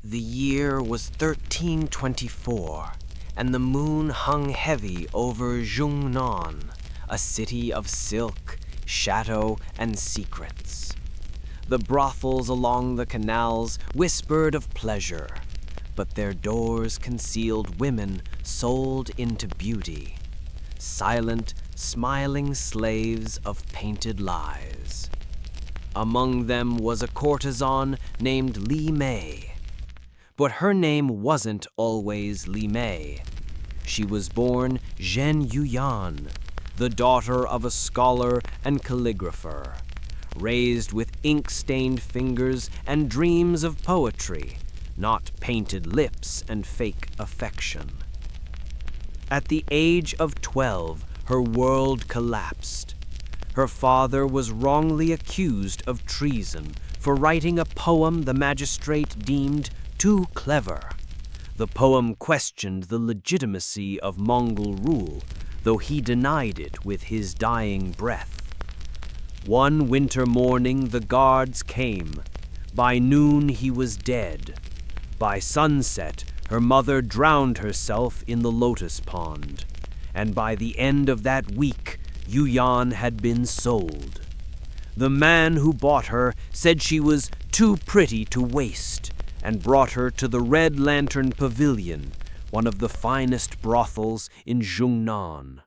The year was 1324, and the moon hung heavy over Jungnan, a city of silk, shadow, and secrets. The brothels along the canals whispered of pleasure, but their doors concealed women sold into beauty, silent, smiling slaves of painted lies. Among them was a courtesan named Li Mei. But her name wasn't always Li Mei. She was born Zhen Yuyan, the daughter of a scholar and calligrapher, raised with ink-stained fingers and dreams of poetry, not painted lips and fake affection. At the age of 12, her world collapsed. Her father was wrongly accused of treason for writing a poem the magistrate deemed too clever. The poem questioned the legitimacy of Mongol rule, though he denied it with his dying breath. One winter morning the guards came. By noon he was dead. By sunset her mother drowned herself in the lotus pond. And by the end of that week, Yuyan had been sold. The man who bought her said she was too pretty to waste, and brought her to the Red Lantern Pavilion, one of the finest brothels in Jungnan.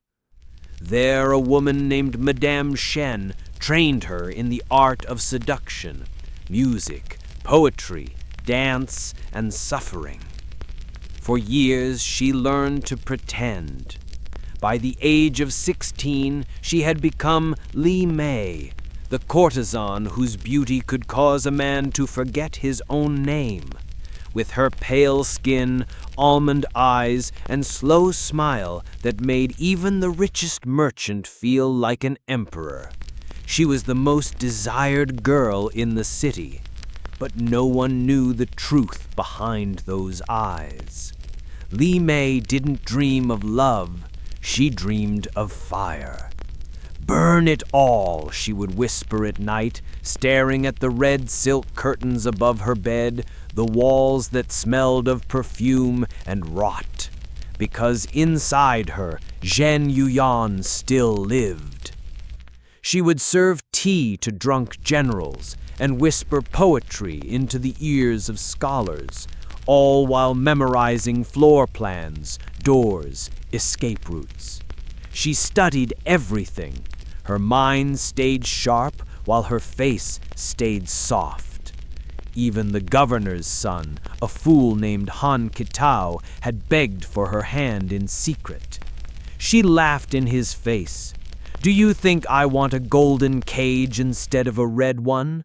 There a woman named Madame Shen trained her in the art of seduction, music, poetry, dance, and suffering. For years she learned to pretend. By the age of 16, she had become Li Mei, the courtesan whose beauty could cause a man to forget his own name. With her pale skin, almond eyes, and slow smile that made even the richest merchant feel like an emperor, she was the most desired girl in the city. But no one knew the truth behind those eyes. Li Mei didn't dream of love. She dreamed of fire. "Burn it all," she would whisper at night, staring at the red silk curtains above her bed, the walls that smelled of perfume and rot, because inside her, Zhen Yuyan still lived. She would serve tea to drunk generals and whisper poetry into the ears of scholars, all while memorizing floor plans, doors, escape routes. She studied everything. Her mind stayed sharp while her face stayed soft. Even the governor's son, a fool named Han Kitao, had begged for her hand in secret. She laughed in his face. "Do you think I want a golden cage instead of a red one?"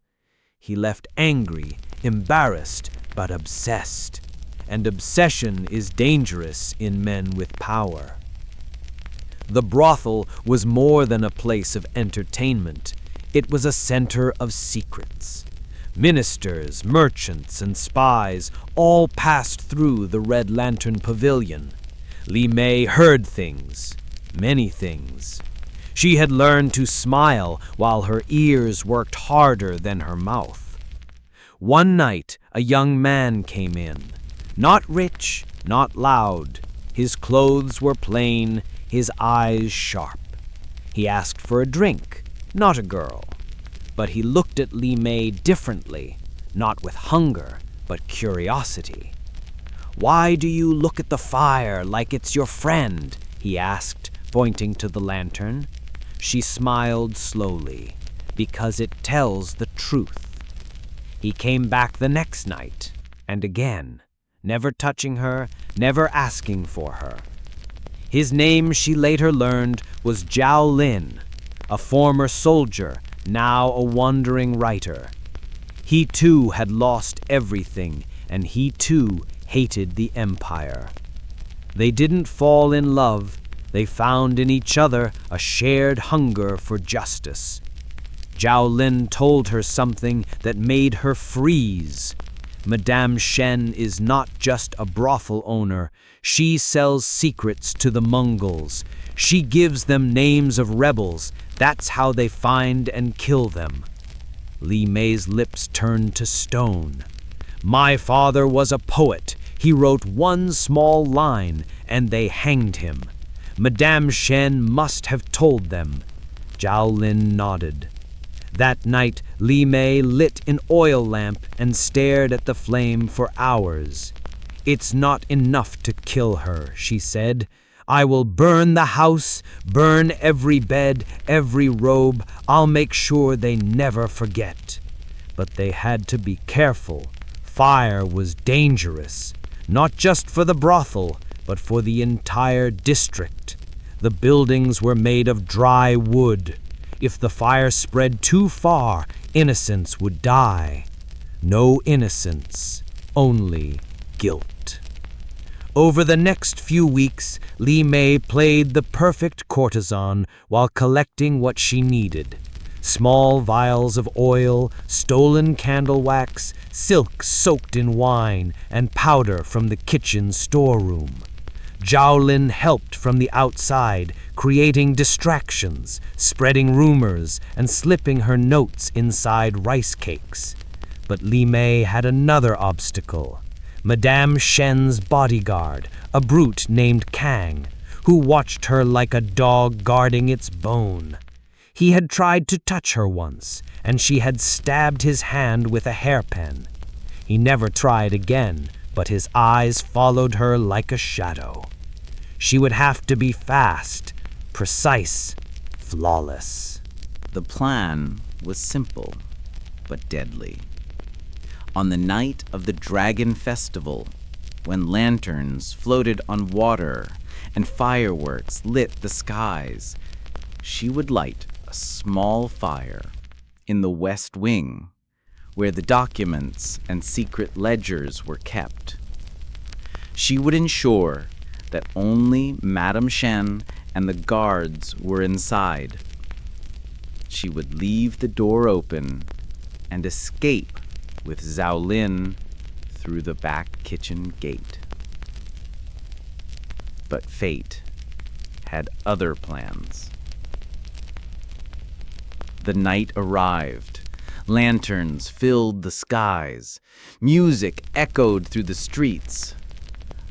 He left angry, embarrassed, but obsessed. And obsession is dangerous in men with power. The brothel was more than a place of entertainment. It was a center of secrets. Ministers, merchants, and spies all passed through the Red Lantern Pavilion. Li Mei heard things, many things. She had learned to smile while her ears worked harder than her mouth. One night, a young man came in. Not rich, not loud. His clothes were plain, his eyes sharp. He asked for a drink, not a girl. But he looked at Li Mei differently, not with hunger, but curiosity. "Why do you look at the fire like it's your friend?" he asked, pointing to the lantern. She smiled slowly, because it tells the truth. He came back the next night, and again, never touching her, never asking for her. His name, she later learned, was Zhao Lin, a former soldier, now a wandering writer. He too had lost everything, and he too hated the empire. They didn't fall in love. They found in each other a shared hunger for justice. Zhao Lin told her something that made her freeze. Madame Shen is not just a brothel owner. She sells secrets to the Mongols. She gives them names of rebels. That's how they find and kill them. Li Mei's lips turned to stone. My father was a poet. He wrote one small line, and they hanged him. Madame Shen must have told them. Zhao Lin nodded. That night, Li Mei lit an oil lamp and stared at the flame for hours. It's not enough to kill her, she said. I will burn the house, burn every bed, every robe. I'll make sure they never forget. But they had to be careful. Fire was dangerous, not just for the brothel, but for the entire district. The buildings were made of dry wood. If the fire spread too far, innocents would die. No innocence, only guilt. Over the next few weeks, Li Mei played the perfect courtesan while collecting what she needed. Small vials of oil, stolen candle wax, silk soaked in wine, and powder from the kitchen storeroom. Zhao Lin helped from the outside, creating distractions, spreading rumors, and slipping her notes inside rice cakes. But Li Mei had another obstacle. Madame Shen's bodyguard, a brute named Kang, who watched her like a dog guarding its bone. He had tried to touch her once, and she had stabbed his hand with a hairpin. He never tried again, but his eyes followed her like a shadow. She would have to be fast, precise, flawless. The plan was simple, but deadly. On the night of the Dragon Festival, when lanterns floated on water and fireworks lit the skies, she would light a small fire in the West Wing, where the documents and secret ledgers were kept. She would ensure that only Madame Shen and the guards were inside. She would leave the door open and escape with Zhao Lin through the back kitchen gate. But fate had other plans. The night arrived. Lanterns filled the skies. Music echoed through the streets.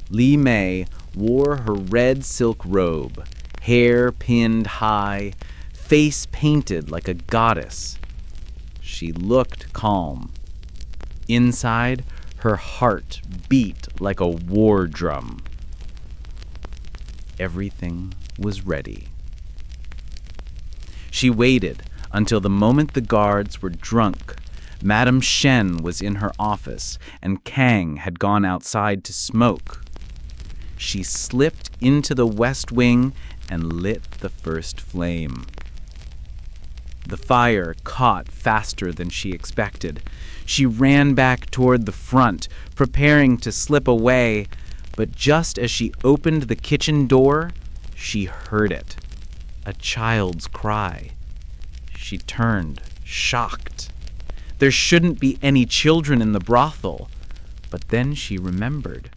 Li Mei wore her red silk robe, hair pinned high, face painted like a goddess. She looked calm. Inside, her heart beat like a war drum. Everything was ready. She waited until the moment the guards were drunk. Madame Shen was in her office, and Kang had gone outside to smoke. She slipped into the West Wing and lit the first flame. The fire caught faster than she expected. She ran back toward the front, preparing to slip away, but just as she opened the kitchen door, she heard it. A child's cry. She turned, shocked. There shouldn't be any children in the brothel. But then she remembered.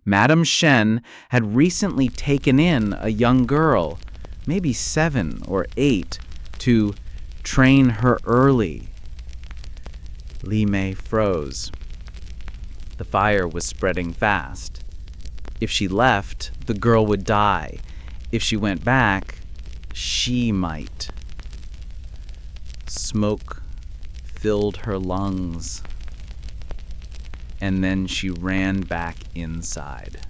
Madame Shen had recently taken in a young girl, maybe 7 or 8, to train her early. Li Mei froze. The fire was spreading fast. If she left, the girl would die. If she went back, she might. Smoke filled her lungs, and then she ran back inside.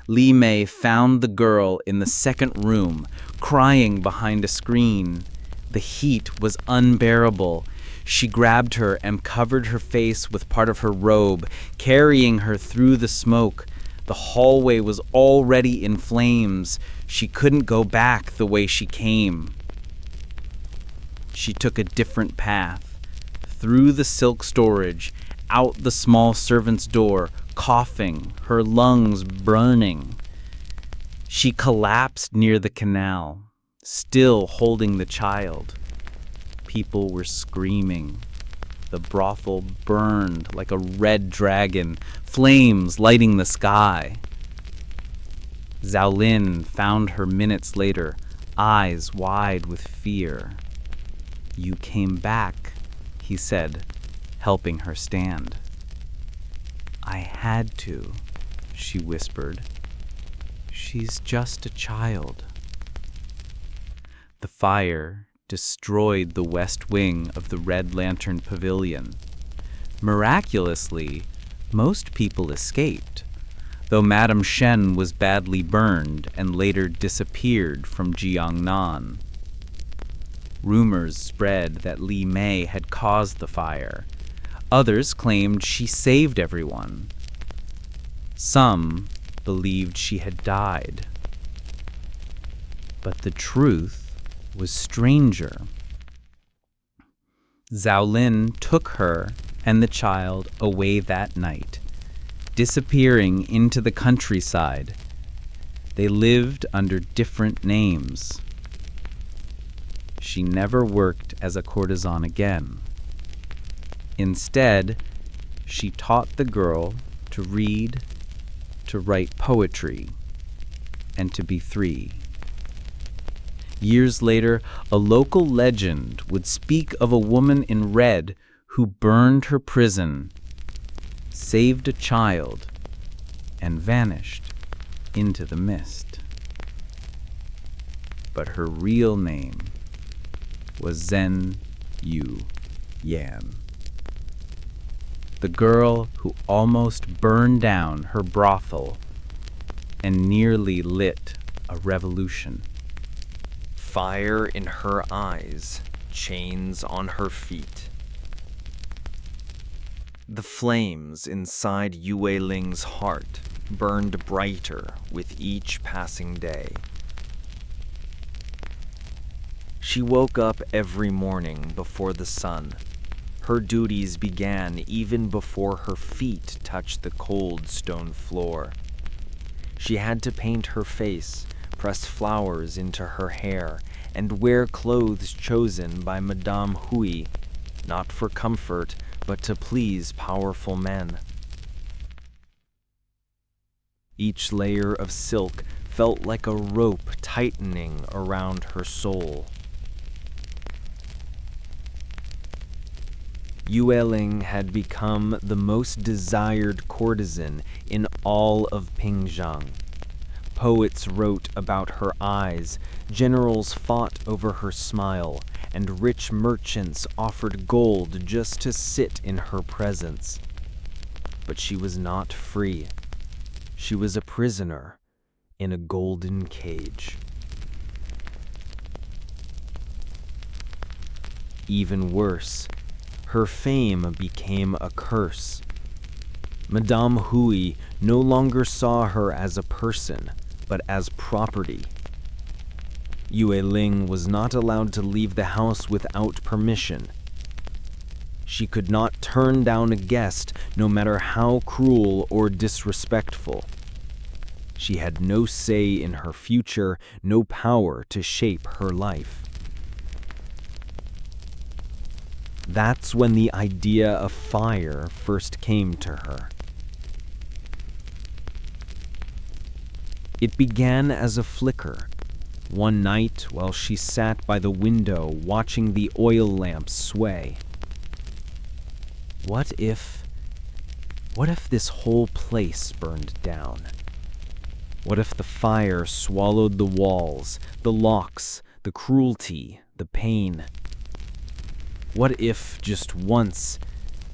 Li Mei found the girl in the second room, crying behind a screen. The heat was unbearable. She grabbed her and covered her face with part of her robe, carrying her through the smoke. The hallway was already in flames. She couldn't go back the way she came. She took a different path, through the silk storage, out the small servant's door, coughing, her lungs burning. She collapsed near the canal, still holding the child. People were screaming. The brothel burned like a red dragon, flames lighting the sky. Zhao Lin found her minutes later, eyes wide with fear. "You came back," he said, helping her stand. I had to, she whispered. She's just a child. The fire destroyed the west wing of the Red Lantern Pavilion. Miraculously, most people escaped, though Madame Shen was badly burned and later disappeared from Jiangnan. Rumors spread that Li Mei had caused the fire. Others claimed she saved everyone. Some believed she had died. But the truth was stranger. Zhao Lin took her and the child away that night, disappearing into the countryside. They lived under different names. She never worked as a courtesan again. Instead, she taught the girl to read, to write poetry, and to be free. Years later, a local legend would speak of a woman in red who burned her prison, saved a child, and vanished into the mist. But her real name was Zhen Yu Yan, the girl who almost burned down her brothel and nearly lit a revolution. Fire in her eyes, chains on her feet. The flames inside Yue Ling's heart burned brighter with each passing day. She woke up every morning before the sun. Her duties began even before her feet touched the cold stone floor. She had to paint her face, press flowers into her hair, and wear clothes chosen by Madame Hui, not for comfort, but to please powerful men. Each layer of silk felt like a rope tightening around her soul. Yue Ling had become the most desired courtesan in all of Pingzhang. Poets wrote about her eyes, generals fought over her smile, and rich merchants offered gold just to sit in her presence. But she was not free. She was a prisoner in a golden cage. Even worse, her fame became a curse. Madame Hui no longer saw her as a person, but as property. Yue Ling was not allowed to leave the house without permission. She could not turn down a guest, no matter how cruel or disrespectful. She had no say in her future, no power to shape her life. That's when the idea of fire first came to her. It began as a flicker. One night, while she sat by the window watching the oil lamps sway. What if this whole place burned down? What if the fire swallowed the walls, the locks, the cruelty, the pain? What if, just once,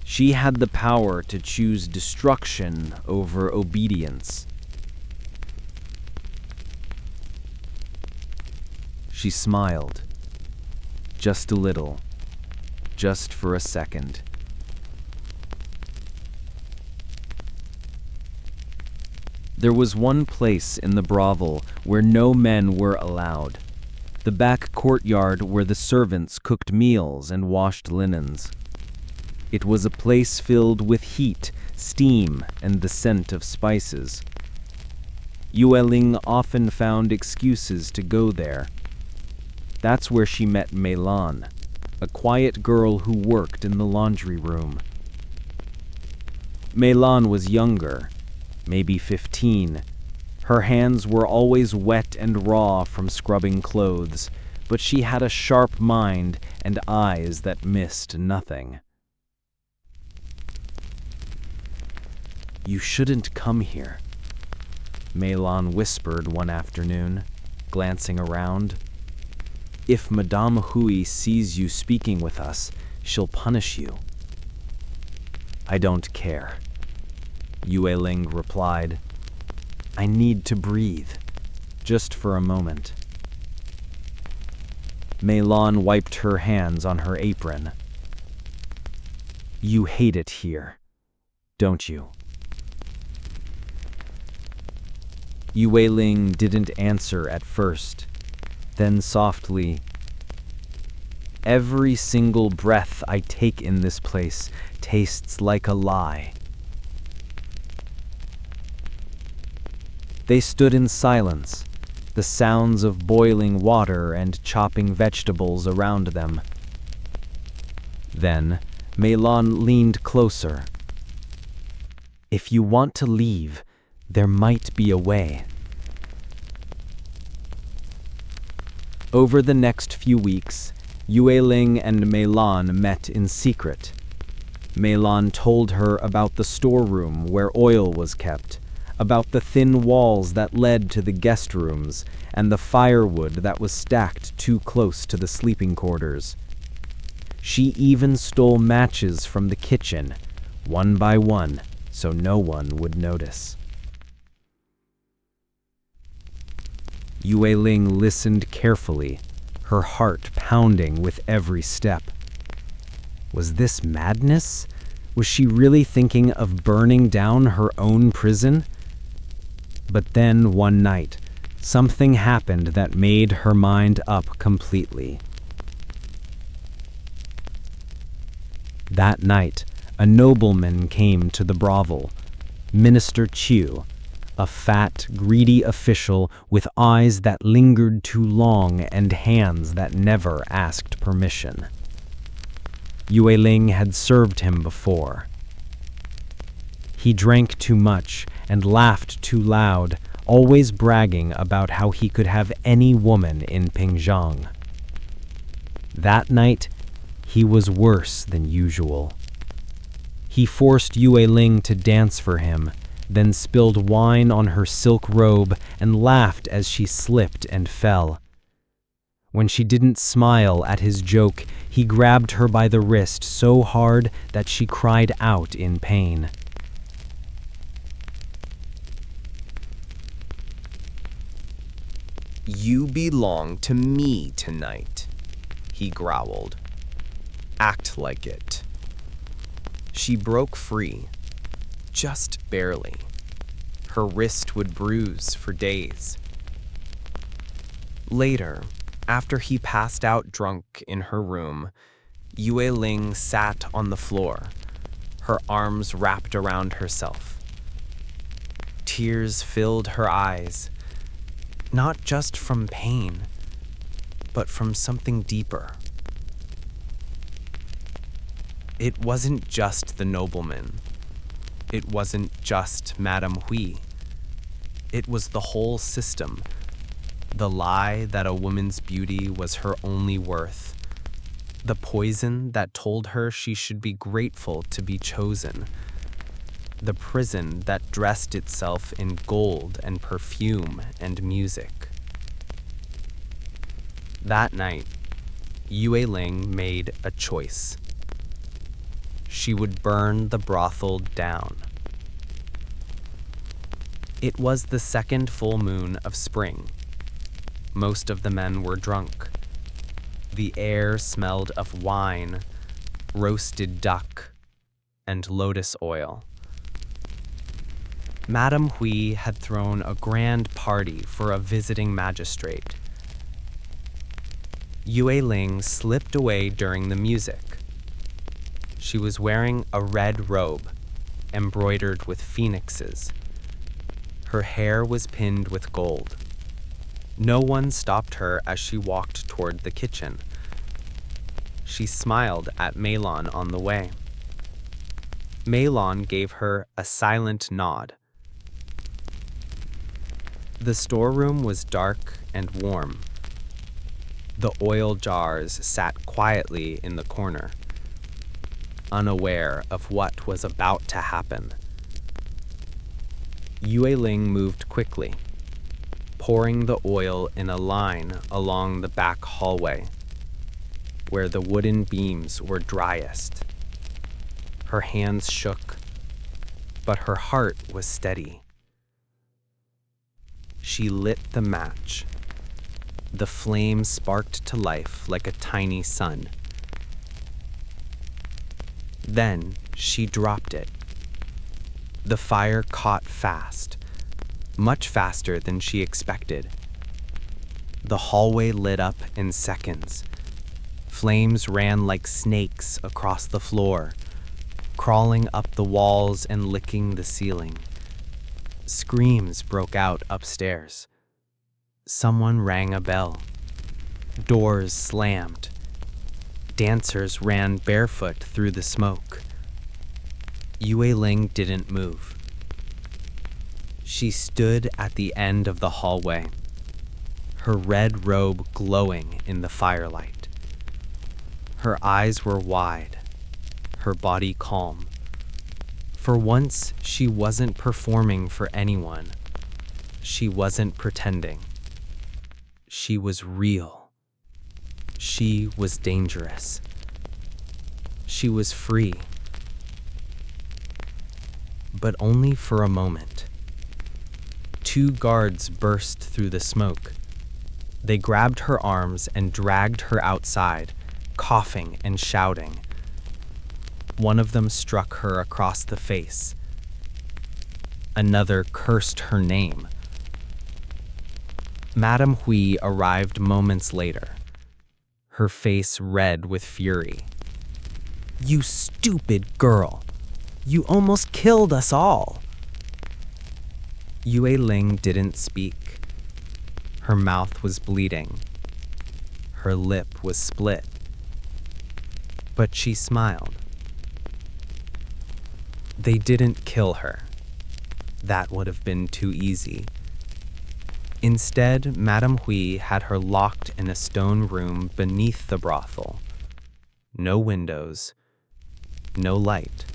she had the power to choose destruction over obedience? She smiled. Just a little. Just for a second. There was one place in the brothel where no men were allowed. The back courtyard where the servants cooked meals and washed linens. It was a place filled with heat, steam, and the scent of spices. Yue Ling often found excuses to go there. That's where she met Mei Lan, a quiet girl who worked in the laundry room. Mei Lan was younger, maybe 15. Her hands were always wet and raw from scrubbing clothes, but she had a sharp mind and eyes that missed nothing. You shouldn't come here, Melon whispered one afternoon, glancing around. If Madame Hui sees you speaking with us, she'll punish you. I don't care, Yue Ling replied. I need to breathe, just for a moment. Melon wiped her hands on her apron. You hate it here, don't you? Yue Ling didn't answer at first, then softly, every single breath I take in this place tastes like a lie. They stood in silence, the sounds of boiling water and chopping vegetables around them. Then, Melon leaned closer. If you want to leave, there might be a way. Over the next few weeks, Yue Ling and Melon met in secret. Melon told her about the storeroom where oil was kept, about the thin walls that led to the guest rooms, and the firewood that was stacked too close to the sleeping quarters. She even stole matches from the kitchen, one by one, so no one would notice. Yue Ling listened carefully, her heart pounding with every step. Was this madness? Was she really thinking of burning down her own prison? But then one night, something happened that made her mind up completely. That night, a nobleman came to the brothel, Minister Chu, a fat, greedy official with eyes that lingered too long and hands that never asked permission. Yue Ling had served him before. He drank too much and laughed too loud, always bragging about how he could have any woman in Pingzhang. That night, he was worse than usual. He forced Yue Ling to dance for him, then spilled wine on her silk robe and laughed as she slipped and fell. When she didn't smile at his joke, he grabbed her by the wrist so hard that she cried out in pain. You belong to me tonight, he growled. Act like it. She broke free, just barely. Her wrist would bruise for days. Later, after he passed out drunk in her room, Yue Ling sat on the floor, her arms wrapped around herself. Tears filled her eyes, not just from pain, but from something deeper. It wasn't just the nobleman. It wasn't just Madame Hui. It was the whole system. The lie that a woman's beauty was her only worth. The poison that told her she should be grateful to be chosen. The prison that dressed itself in gold and perfume and music. That night, Yue Ling made a choice. She would burn the brothel down. It was the second full moon of spring. Most of the men were drunk. The air smelled of wine, roasted duck, and lotus oil. Madame Hui had thrown a grand party for a visiting magistrate. Yue Ling slipped away during the music. She was wearing a red robe, embroidered with phoenixes. Her hair was pinned with gold. No one stopped her as she walked toward the kitchen. She smiled at Melon on the way. Melon gave her a silent nod. The storeroom was dark and warm. The oil jars sat quietly in the corner, unaware of what was about to happen. Yue Ling moved quickly, pouring the oil in a line along the back hallway, where the wooden beams were driest. Her hands shook, but her heart was steady. She lit the match. The flame sparked to life like a tiny sun. Then she dropped it. The fire caught fast, much faster than she expected. The hallway lit up in seconds. Flames ran like snakes across the floor, crawling up the walls and licking the ceiling. Screams broke out upstairs. Someone rang a bell. Doors slammed. Dancers ran barefoot through the smoke. Yue Ling didn't move. She stood at the end of the hallway, her red robe glowing in the firelight. Her eyes were wide, her body calm. For once, she wasn't performing for anyone. She wasn't pretending. She was real. She was dangerous. She was free. But only for a moment. 2 guards burst through the smoke. They grabbed her arms and dragged her outside, coughing and shouting. One of them struck her across the face. Another cursed her name. Madame Hui arrived moments later, her face red with fury. "You stupid girl! You almost killed us all!" Yue Ling didn't speak. Her mouth was bleeding. Her lip was split. But she smiled. They didn't kill her. That would have been too easy. Instead, Madame Hui had her locked in a stone room beneath the brothel. No windows, no light.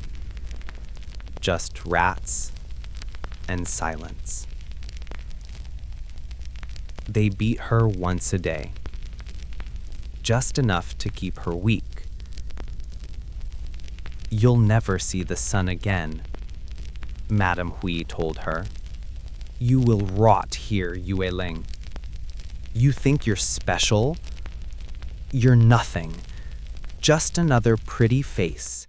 Just rats and silence. They beat her once a day, just enough to keep her weak. "You'll never see the sun again," Madame Hui told her. "You will rot here, Yue Ling. You think you're special? You're nothing. Just another pretty face."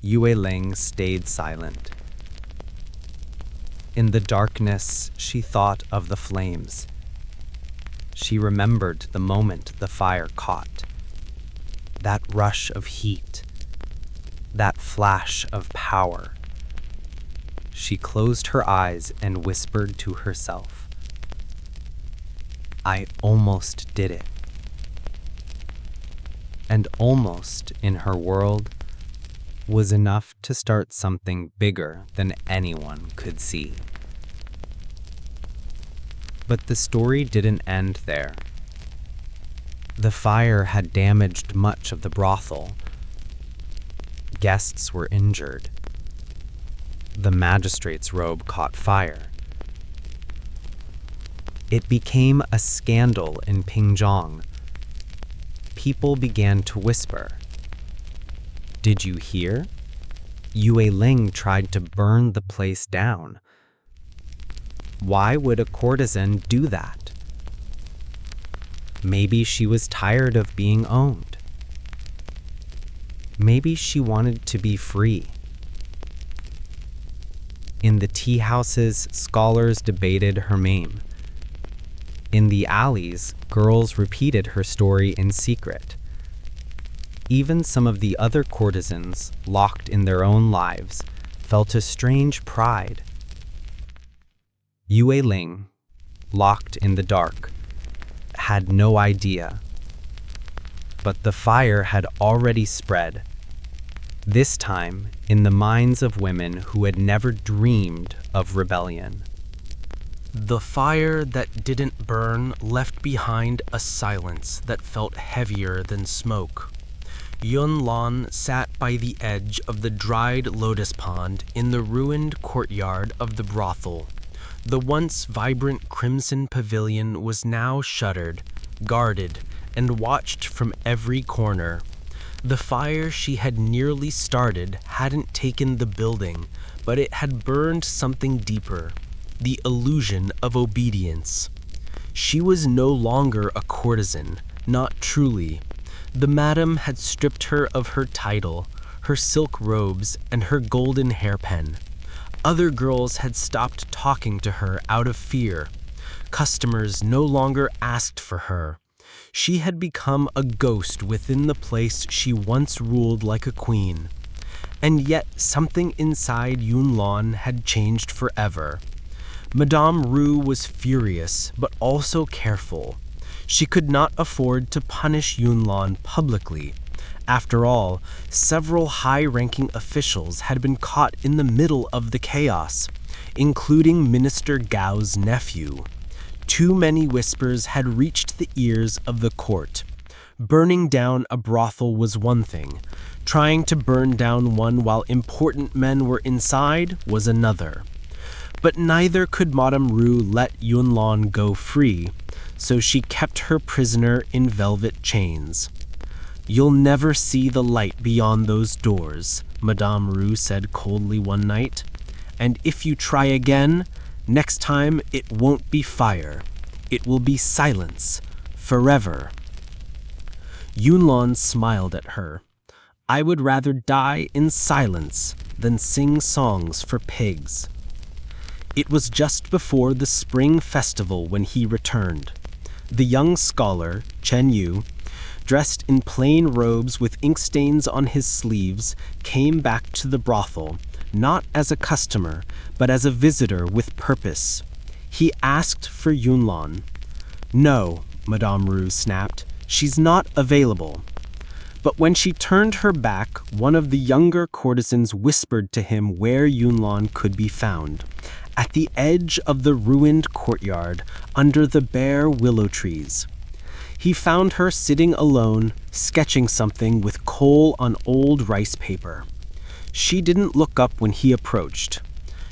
Yue Ling stayed silent. In the darkness, she thought of the flames. She remembered the moment the fire caught. That rush of heat. That flash of power. She closed her eyes and whispered to herself, "I almost did it." And almost, in her world, was enough to start something bigger than anyone could see. But the story didn't end there. The fire had damaged much of the brothel. Guests were injured. The magistrate's robe caught fire. It became a scandal in Pingzhong. People began to whisper, "Did you hear? Yue Ling tried to burn the place down. Why would a courtesan do that? Maybe she was tired of being owned. Maybe she wanted to be free." In the tea houses, scholars debated her name. In the alleys, girls repeated her story in secret. Even some of the other courtesans, locked in their own lives, felt a strange pride. Yue Ling, locked in the dark, had no idea. But the fire had already spread, this time in the minds of women who had never dreamed of rebellion. The fire that didn't burn left behind a silence that felt heavier than smoke. Yunlan sat by the edge of the dried lotus pond in the ruined courtyard of the brothel. The once vibrant crimson pavilion was now shuttered, guarded, and watched from every corner. The fire she had nearly started hadn't taken the building, but it had burned something deeper, the illusion of obedience. She was no longer a courtesan, not truly. The madam had stripped her of her title, her silk robes, and her golden hairpin. Other girls had stopped talking to her out of fear. Customers no longer asked for her. She had become a ghost within the place she once ruled like a queen. And yet something inside Yunlan had changed forever. Madame Rue was furious, but also careful. She could not afford to punish Yunlan publicly. After all, several high-ranking officials had been caught in the middle of the chaos, including Minister Gao's nephew. Too many whispers had reached the ears of the court. Burning down a brothel was one thing. Trying to burn down one while important men were inside was another. But neither could Madame Rue let Yunlan go free, so she kept her prisoner in velvet chains. "You'll never see the light beyond those doors," Madame Rue said coldly one night. "And if you try again, next time it won't be fire. It will be silence, forever." Yunlan smiled at her. "I would rather die in silence than sing songs for pigs." It was just before the spring festival when he returned. The young scholar, Chen Yu, dressed in plain robes with ink stains on his sleeves, came back to the brothel, not as a customer, but as a visitor with purpose. He asked for Yunlan. "No," Madame Rue snapped, "she's not available." But when she turned her back, one of the younger courtesans whispered to him where Yunlan could be found. At the edge of the ruined courtyard, under the bare willow trees. He found her sitting alone, sketching something with coal on old rice paper. She didn't look up when he approached.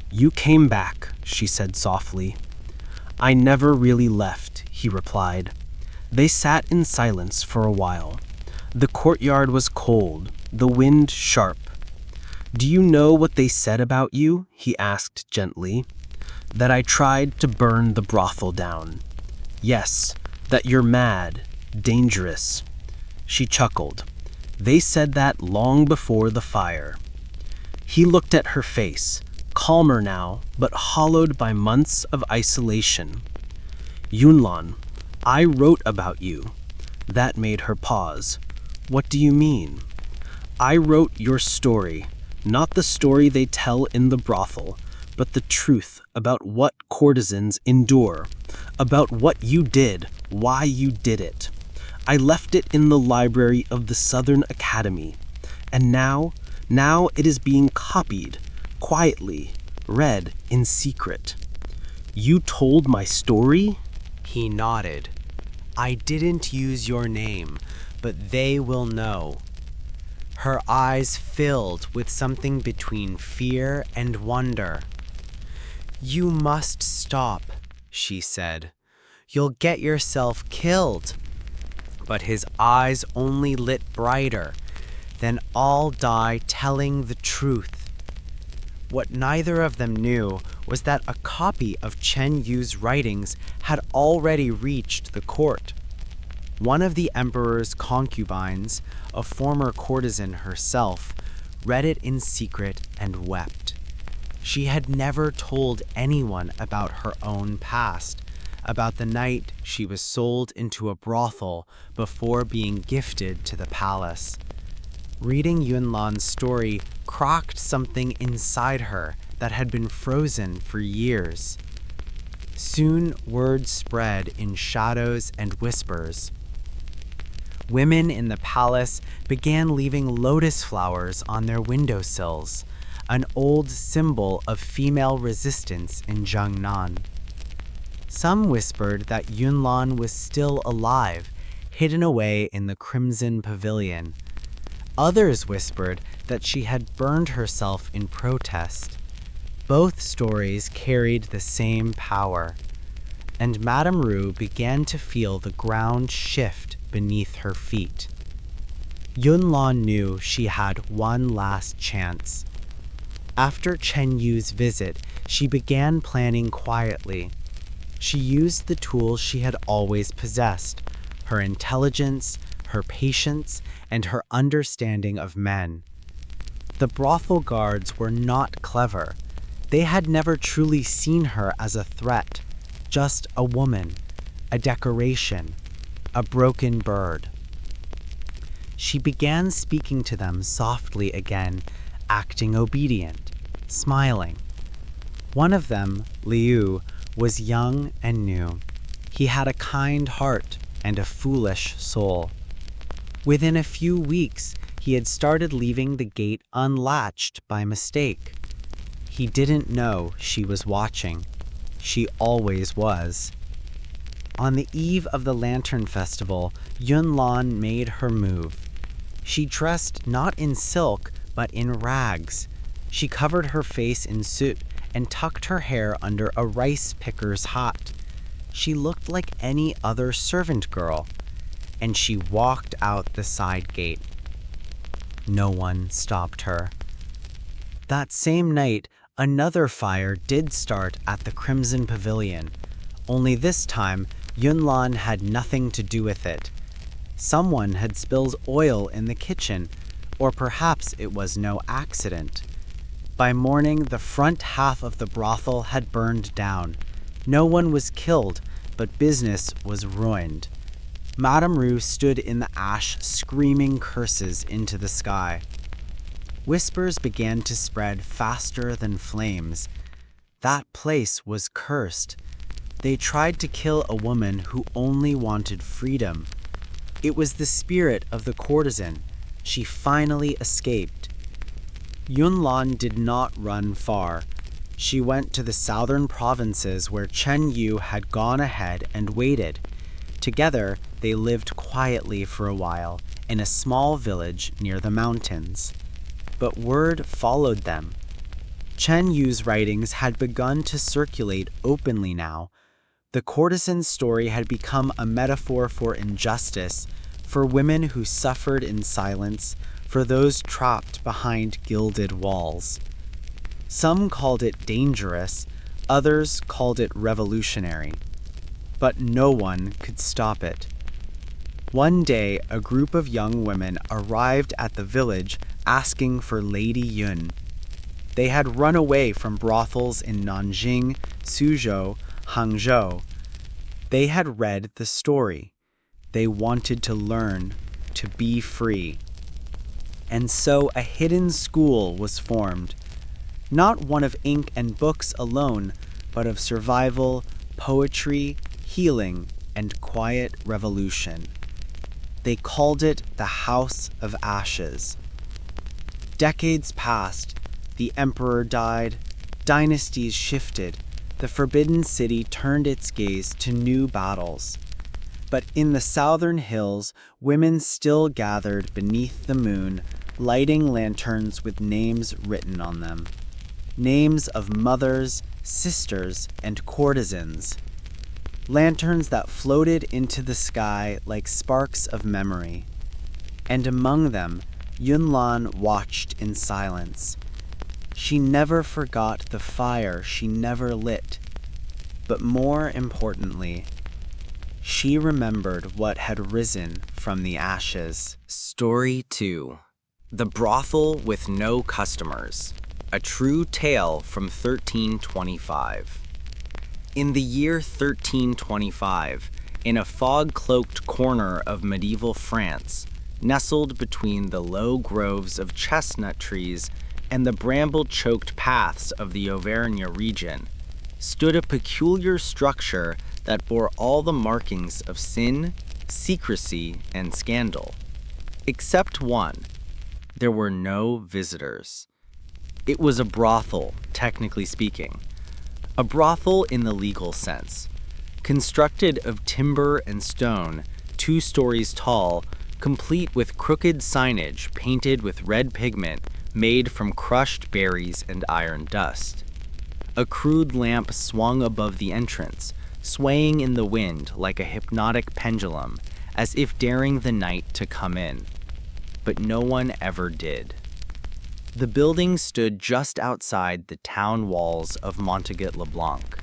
"You came back," she said softly. "I never really left," he replied. They sat in silence for a while. The courtyard was cold, the wind sharp. "Do you know what they said about you?" he asked gently. "That I tried to burn the brothel down. Yes, that you're mad, dangerous." She chuckled. "They said that long before the fire." He looked at her face, calmer now, but hollowed by months of isolation. "Yunlan, I wrote about you." That made her pause. "What do you mean?" "I wrote your story, not the story they tell in the brothel, but the truth about what courtesans endure, about what you did, why you did it. I left it in the library of the Southern Academy, and now it is being copied, quietly, read in secret." "You told my story?" He nodded. "I didn't use your name, but they will know." Her eyes filled with something between fear and wonder. "You must stop," she said. "You'll get yourself killed." But his eyes only lit brighter. "Then I'll die telling the truth." What neither of them knew was that a copy of Chen Yu's writings had already reached the court. One of the emperor's concubines, a former courtesan herself, read it in secret and wept. She had never told anyone about her own past, about the night she was sold into a brothel before being gifted to the palace. Reading Yunlan's story cracked something inside her that had been frozen for years. Soon word spread in shadows and whispers. Women in the palace began leaving lotus flowers on their windowsills, an old symbol of female resistance in Jiangnan. Some whispered that Yunlan was still alive, hidden away in the crimson pavilion. Others whispered that she had burned herself in protest. Both stories carried the same power, and Madame Rue began to feel the ground shift beneath her feet. Yunlan knew she had one last chance. After Chen Yu's visit, she began planning quietly. She used the tools she had always possessed: her intelligence, her patience, and her understanding of men. The brothel guards were not clever. They had never truly seen her as a threat, just a woman, a decoration, a broken bird. She began speaking to them softly again, acting obedient, smiling. One of them, Liu, was young and new. He had a kind heart and a foolish soul. Within a few weeks, he had started leaving the gate unlatched by mistake. He didn't know she was watching. She always was. On the eve of the Lantern Festival, Yunlan made her move. She dressed not in silk, but in rags. She covered her face in soot and tucked her hair under a rice picker's hat. She looked like any other servant girl, and she walked out the side gate. No one stopped her. That same night, another fire did start at the Crimson Pavilion, only this time Yunlan had nothing to do with it. Someone had spilled oil in the kitchen, or perhaps it was no accident. By morning, the front half of the brothel had burned down. No one was killed, but business was ruined. Madame Rue stood in the ash, screaming curses into the sky. Whispers began to spread faster than flames. That place was cursed. They tried to kill a woman who only wanted freedom. It was the spirit of the courtesan. She finally escaped. Yunlan did not run far. She went to the southern provinces where Chen Yu had gone ahead and waited. Together, they lived quietly for a while in a small village near the mountains. But word followed them. Chen Yu's writings had begun to circulate openly now. The courtesan's story had become a metaphor for injustice, for women who suffered in silence, for those trapped behind gilded walls. Some called it dangerous, others called it revolutionary. But no one could stop it. One day, a group of young women arrived at the village asking for Lady Yun. They had run away from brothels in Nanjing, Suzhou, Hangzhou. They had read the story. They wanted to learn, to be free. And so a hidden school was formed, not one of ink and books alone, but of survival, poetry, healing, and quiet revolution. They called it the House of Ashes. Decades passed, the emperor died, dynasties shifted, the Forbidden City turned its gaze to new battles. But in the southern hills, women still gathered beneath the moon, lighting lanterns with names written on them. Names of mothers, sisters, and courtesans. Lanterns that floated into the sky like sparks of memory. And among them, Yunlan watched in silence. She never forgot the fire she never lit. But more importantly, she remembered what had risen from the ashes. Story 2. The Brothel with No Customers. A true tale from 1325. In the year 1325, in a fog-cloaked corner of medieval France, nestled between the low groves of chestnut trees and the bramble-choked paths of the Auvergne region, stood a peculiar structure that bore all the markings of sin, secrecy, and scandal. Except one. There were no visitors. It was a brothel, technically speaking. A brothel in the legal sense. Constructed of timber and stone, 2 stories tall, complete with crooked signage painted with red pigment made from crushed berries and iron dust. A crude lamp swung above the entrance, swaying in the wind like a hypnotic pendulum, as if daring the night to come in. But no one ever did. The building stood just outside the town walls of Montauget-le-Blanc,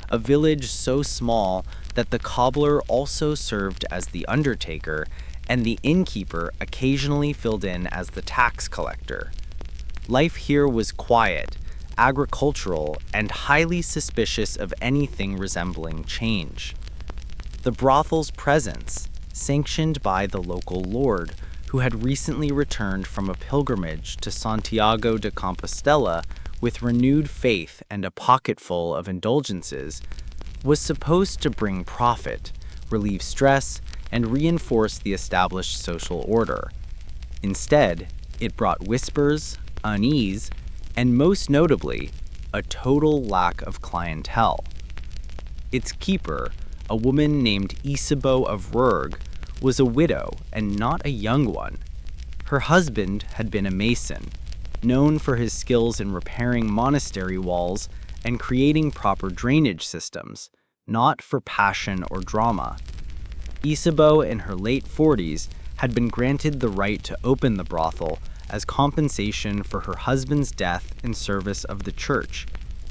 a village so small that the cobbler also served as the undertaker and the innkeeper occasionally filled in as the tax collector. Life here was quiet, agricultural, and highly suspicious of anything resembling change. The brothel's presence, sanctioned by the local lord, who had recently returned from a pilgrimage to Santiago de Compostela with renewed faith and a pocketful of indulgences, was supposed to bring profit, relieve stress, and reinforce the established social order. Instead, it brought whispers, unease, and most notably, a total lack of clientele. Its keeper, a woman named Isabeau of Rouergue, was a widow and not a young one. Her husband had been a mason, known for his skills in repairing monastery walls and creating proper drainage systems, not for passion or drama. Isabeau, in her late 40s, had been granted the right to open the brothel as compensation for her husband's death in service of the church.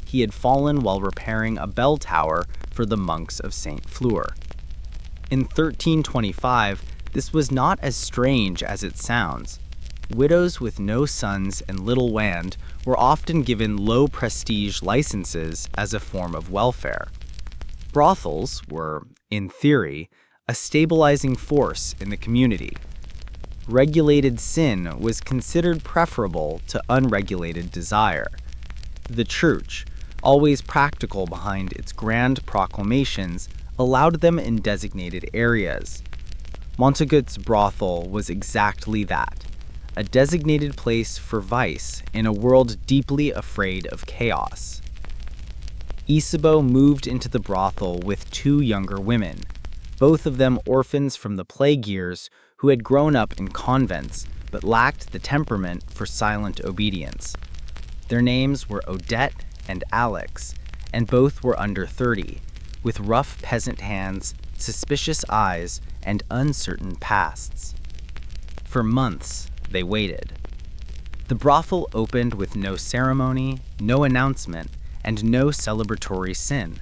He had fallen while repairing a bell tower for the monks of St. Flour. In 1325, this was not as strange as it sounds. Widows with no sons and little land were often given low-prestige licenses as a form of welfare. Brothels were, in theory, a stabilizing force in the community. Regulated sin was considered preferable to unregulated desire. The church, always practical behind its grand proclamations, allowed them in designated areas. Montauget's brothel was exactly that, a designated place for vice in a world deeply afraid of chaos. Isabeau moved into the brothel with 2 younger women, both of them orphans from the plague years who had grown up in convents but lacked the temperament for silent obedience. Their names were Odette and Alex, and both were under 30, with rough peasant hands, suspicious eyes, and uncertain pasts. For months, they waited. The brothel opened with no ceremony, no announcement, and no celebratory sin.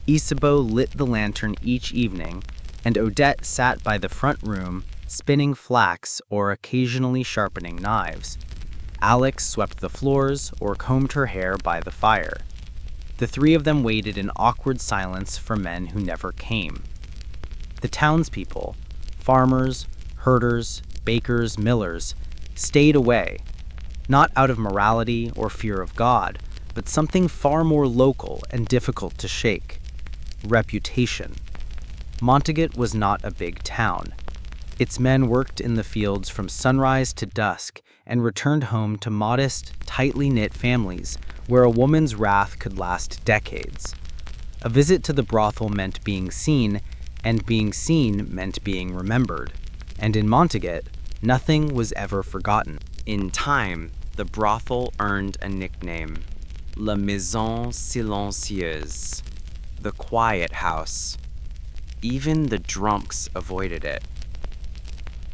Isabeau lit the lantern each evening, and Odette sat by the front room, spinning flax or occasionally sharpening knives. Alex swept the floors or combed her hair by the fire. The 3 of them waited in awkward silence for men who never came. The townspeople, farmers, herders, bakers, millers, stayed away, not out of morality or fear of God, but something far more local and difficult to shake: reputation. Montauget was not a big town. Its men worked in the fields from sunrise to dusk and returned home to modest, tightly knit families where a woman's wrath could last decades. A visit to the brothel meant being seen, and being seen meant being remembered. And in Montauget, nothing was ever forgotten. In time, the brothel earned a nickname: La Maison Silencieuse, the quiet house. Even the drunks avoided it.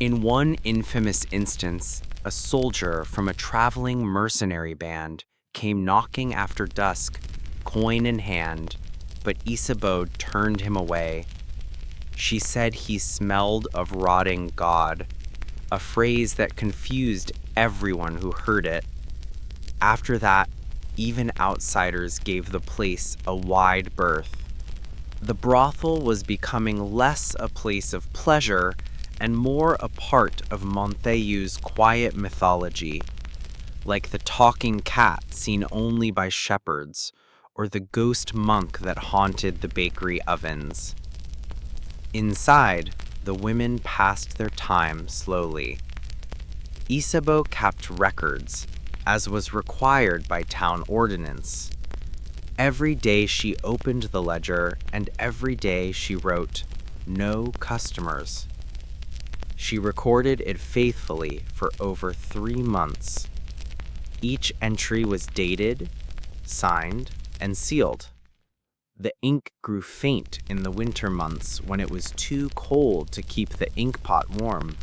In one infamous instance, a soldier from a traveling mercenary band came knocking after dusk, coin in hand, but Isabeau turned him away. She said he smelled of rotting God, a phrase that confused everyone who heard it. After that, even outsiders gave the place a wide berth. The brothel was becoming less a place of pleasure and more a part of Montaigu's quiet mythology, like the talking cat seen only by shepherds, or the ghost monk that haunted the bakery ovens. Inside, the women passed their time slowly. Isabeau kept records, as was required by town ordinance. Every day she opened the ledger, and every day she wrote, "No customers." She recorded it faithfully for over 3 months. Each entry was dated, signed, and sealed. The ink grew faint in the winter months when it was too cold to keep the ink pot warm.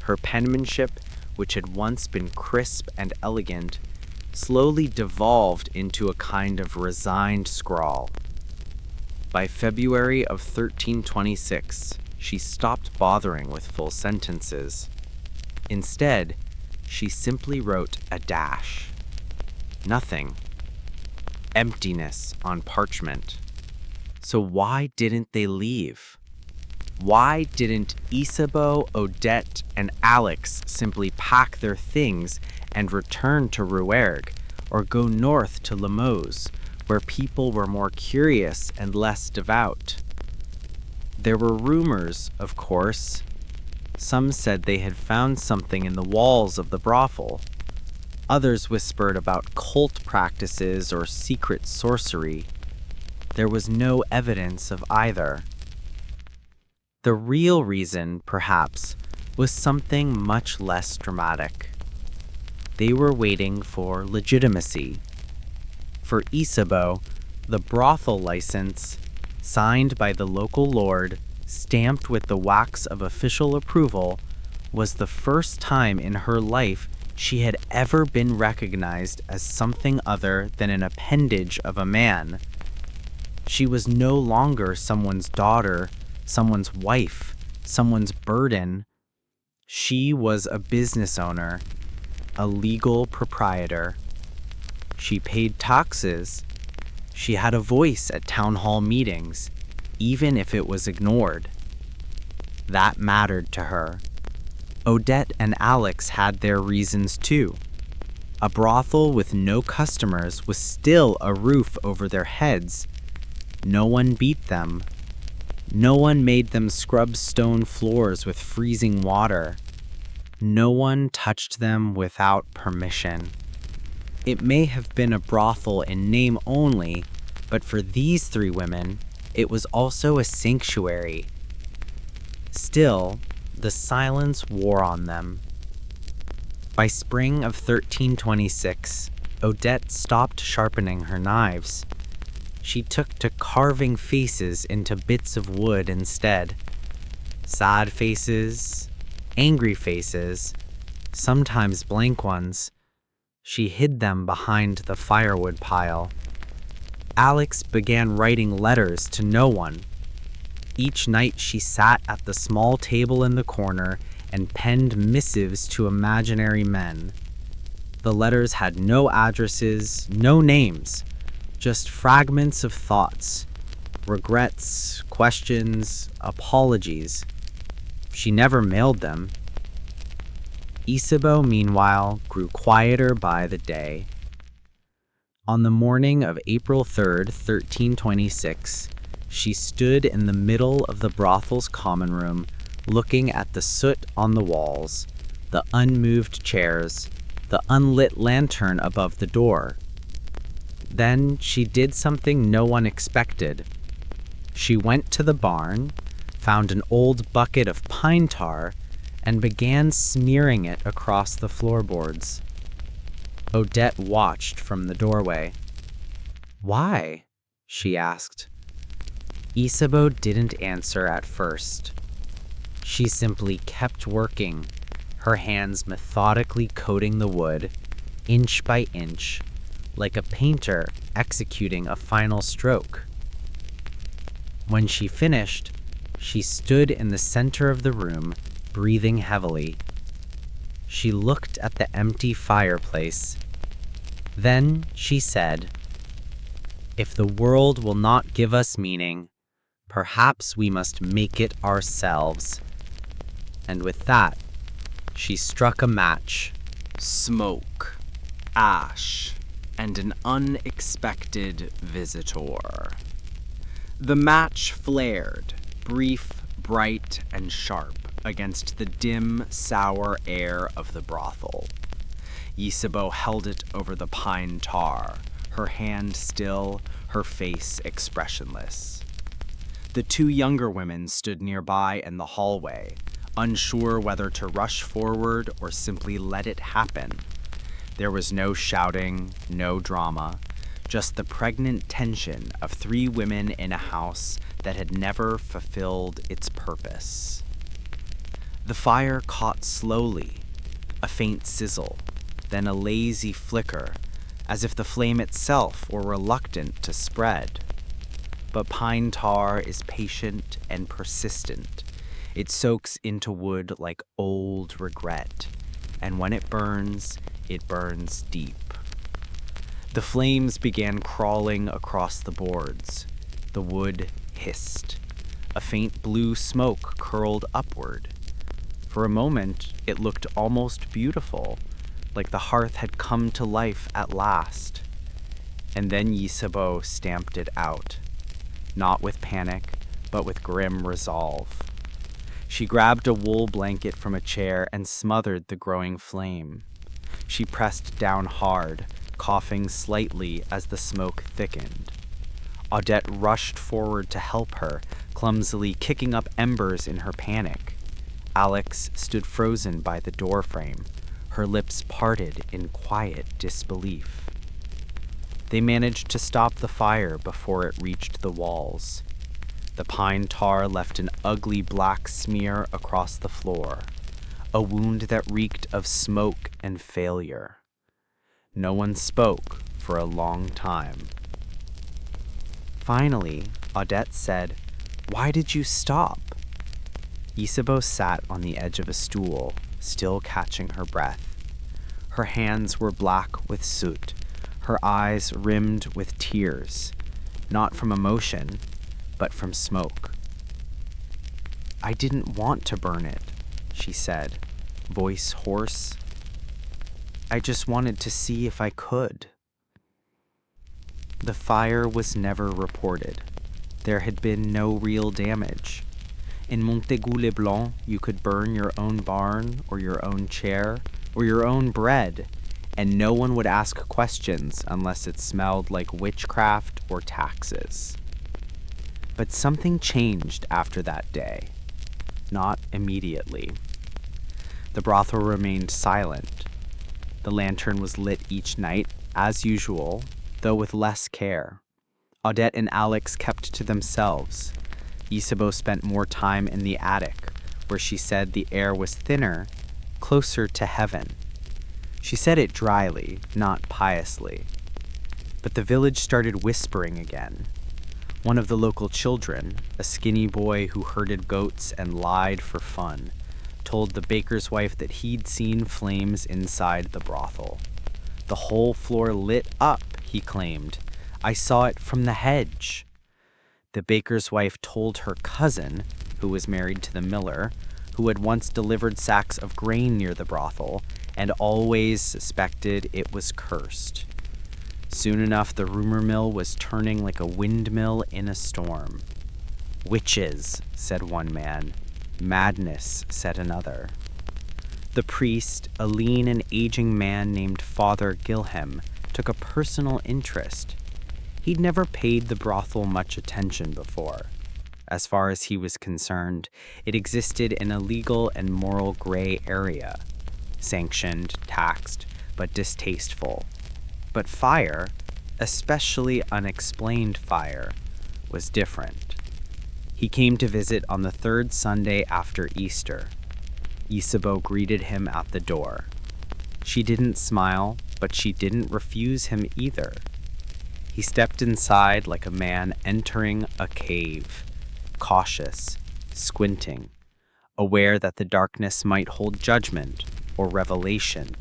Her penmanship, which had once been crisp and elegant, slowly devolved into a kind of resigned scrawl. By February of 1326, she stopped bothering with full sentences. Instead, she simply wrote a dash. Nothing. Emptiness on parchment. So why didn't they leave? Why didn't Isabeau, Odette, and Alex simply pack their things and return to Rouergue, or go north to Limoges, where people were more curious and less devout? There were rumors, of course. Some said they had found something in the walls of the brothel. Others whispered about cult practices or secret sorcery. There was no evidence of either. The real reason, perhaps, was something much less dramatic. They were waiting for legitimacy. For Isabeau, the brothel license, signed by the local lord, stamped with the wax of official approval, was the first time in her life she had ever been recognized as something other than an appendage of a man. She was no longer someone's daughter, someone's wife, someone's burden. She was a business owner, a legal proprietor. She paid taxes. She had a voice at town hall meetings, even if it was ignored. That mattered to her. Odette and Alex had their reasons too. A brothel with no customers was still a roof over their heads. No one beat them. No one made them scrub stone floors with freezing water. No one touched them without permission. It may have been a brothel in name only, but for these 3 women, it was also a sanctuary. Still, the silence wore on them. By spring of 1326, Odette stopped sharpening her knives. She took to carving faces into bits of wood instead. Sad faces, angry faces, sometimes blank ones. She hid them behind the firewood pile. Alex began writing letters to no one. Each night she sat at the small table in the corner and penned missives to imaginary men. The letters had no addresses, no names, just fragments of thoughts, regrets, questions, apologies. She never mailed them. Isabeau, meanwhile, grew quieter by the day. On the morning of April 3rd, 1326, she stood in the middle of the brothel's common room, looking at the soot on the walls, the unmoved chairs, the unlit lantern above the door. Then she did something no one expected. She went to the barn, found an old bucket of pine tar, and began smearing it across the floorboards. Odette watched from the doorway. "Why?" she asked. Isabeau didn't answer at first. She simply kept working, her hands methodically coating the wood, inch by inch, like a painter executing a final stroke. When she finished, she stood in the center of the room, breathing heavily. She looked at the empty fireplace. Then she said, "If the world will not give us meaning, perhaps we must make it ourselves." And with that, she struck a match. Smoke, ash, and an unexpected visitor. The match flared, brief, bright, and sharp, against the dim, sour air of the brothel. Isabeau held it over the pine tar, her hand still, her face expressionless. The 2 younger women stood nearby in the hallway, unsure whether to rush forward or simply let it happen. There was no shouting, no drama, just the pregnant tension of 3 women in a house that had never fulfilled its purpose. The fire caught slowly, a faint sizzle, then a lazy flicker, as if the flame itself were reluctant to spread. But pine tar is patient and persistent. It soaks into wood like old regret, and when it burns deep. The flames began crawling across the boards. The wood hissed. A faint blue smoke curled upward. For a moment, it looked almost beautiful, like the hearth had come to life at last. And then Ysabeau stamped it out, not with panic, but with grim resolve. She grabbed a wool blanket from a chair and smothered the growing flame. She pressed down hard, coughing slightly as the smoke thickened. Odette rushed forward to help her, clumsily kicking up embers in her panic. Alex stood frozen by the doorframe, her lips parted in quiet disbelief. They managed to stop the fire before it reached the walls. The pine tar left an ugly black smear across the floor, a wound that reeked of smoke and failure. No one spoke for a long time. Finally, Odette said, "Why did you stop?" Ysabeau sat on the edge of a stool, still catching her breath. Her hands were black with soot, her eyes rimmed with tears, not from emotion, but from smoke. "I didn't want to burn it," she said, voice hoarse. "I just wanted to see if I could." The fire was never reported. There had been no real damage. In Montaigu-les-Blancs, you could burn your own barn or your own chair or your own bread, and no one would ask questions unless it smelled like witchcraft or taxes. But something changed after that day. Not immediately. The brothel remained silent. The lantern was lit each night, as usual, though with less care. Odette and Alex kept to themselves. Ysabeau spent more time in the attic, where she said the air was thinner, closer to heaven. She said it dryly, not piously. But the village started whispering again. One of the local children, a skinny boy who herded goats and lied for fun, told the baker's wife that he'd seen flames inside the brothel. "The whole floor lit up," he claimed. "I saw it from the hedge." The baker's wife told her cousin, who was married to the miller, who had once delivered sacks of grain near the brothel, and always suspected it was cursed. Soon enough, the rumor mill was turning like a windmill in a storm. "Witches," said one man. "Madness," said another. The priest, a lean and aging man named Father Gilhem, took a personal interest. He'd never paid the brothel much attention before. As far as he was concerned, it existed in a legal and moral gray area, sanctioned, taxed, but distasteful. But fire, especially unexplained fire, was different. He came to visit on the 3rd Sunday after Easter. Ysabeau greeted him at the door. She didn't smile, but she didn't refuse him either. He stepped inside like a man entering a cave, cautious, squinting, aware that the darkness might hold judgment or revelation.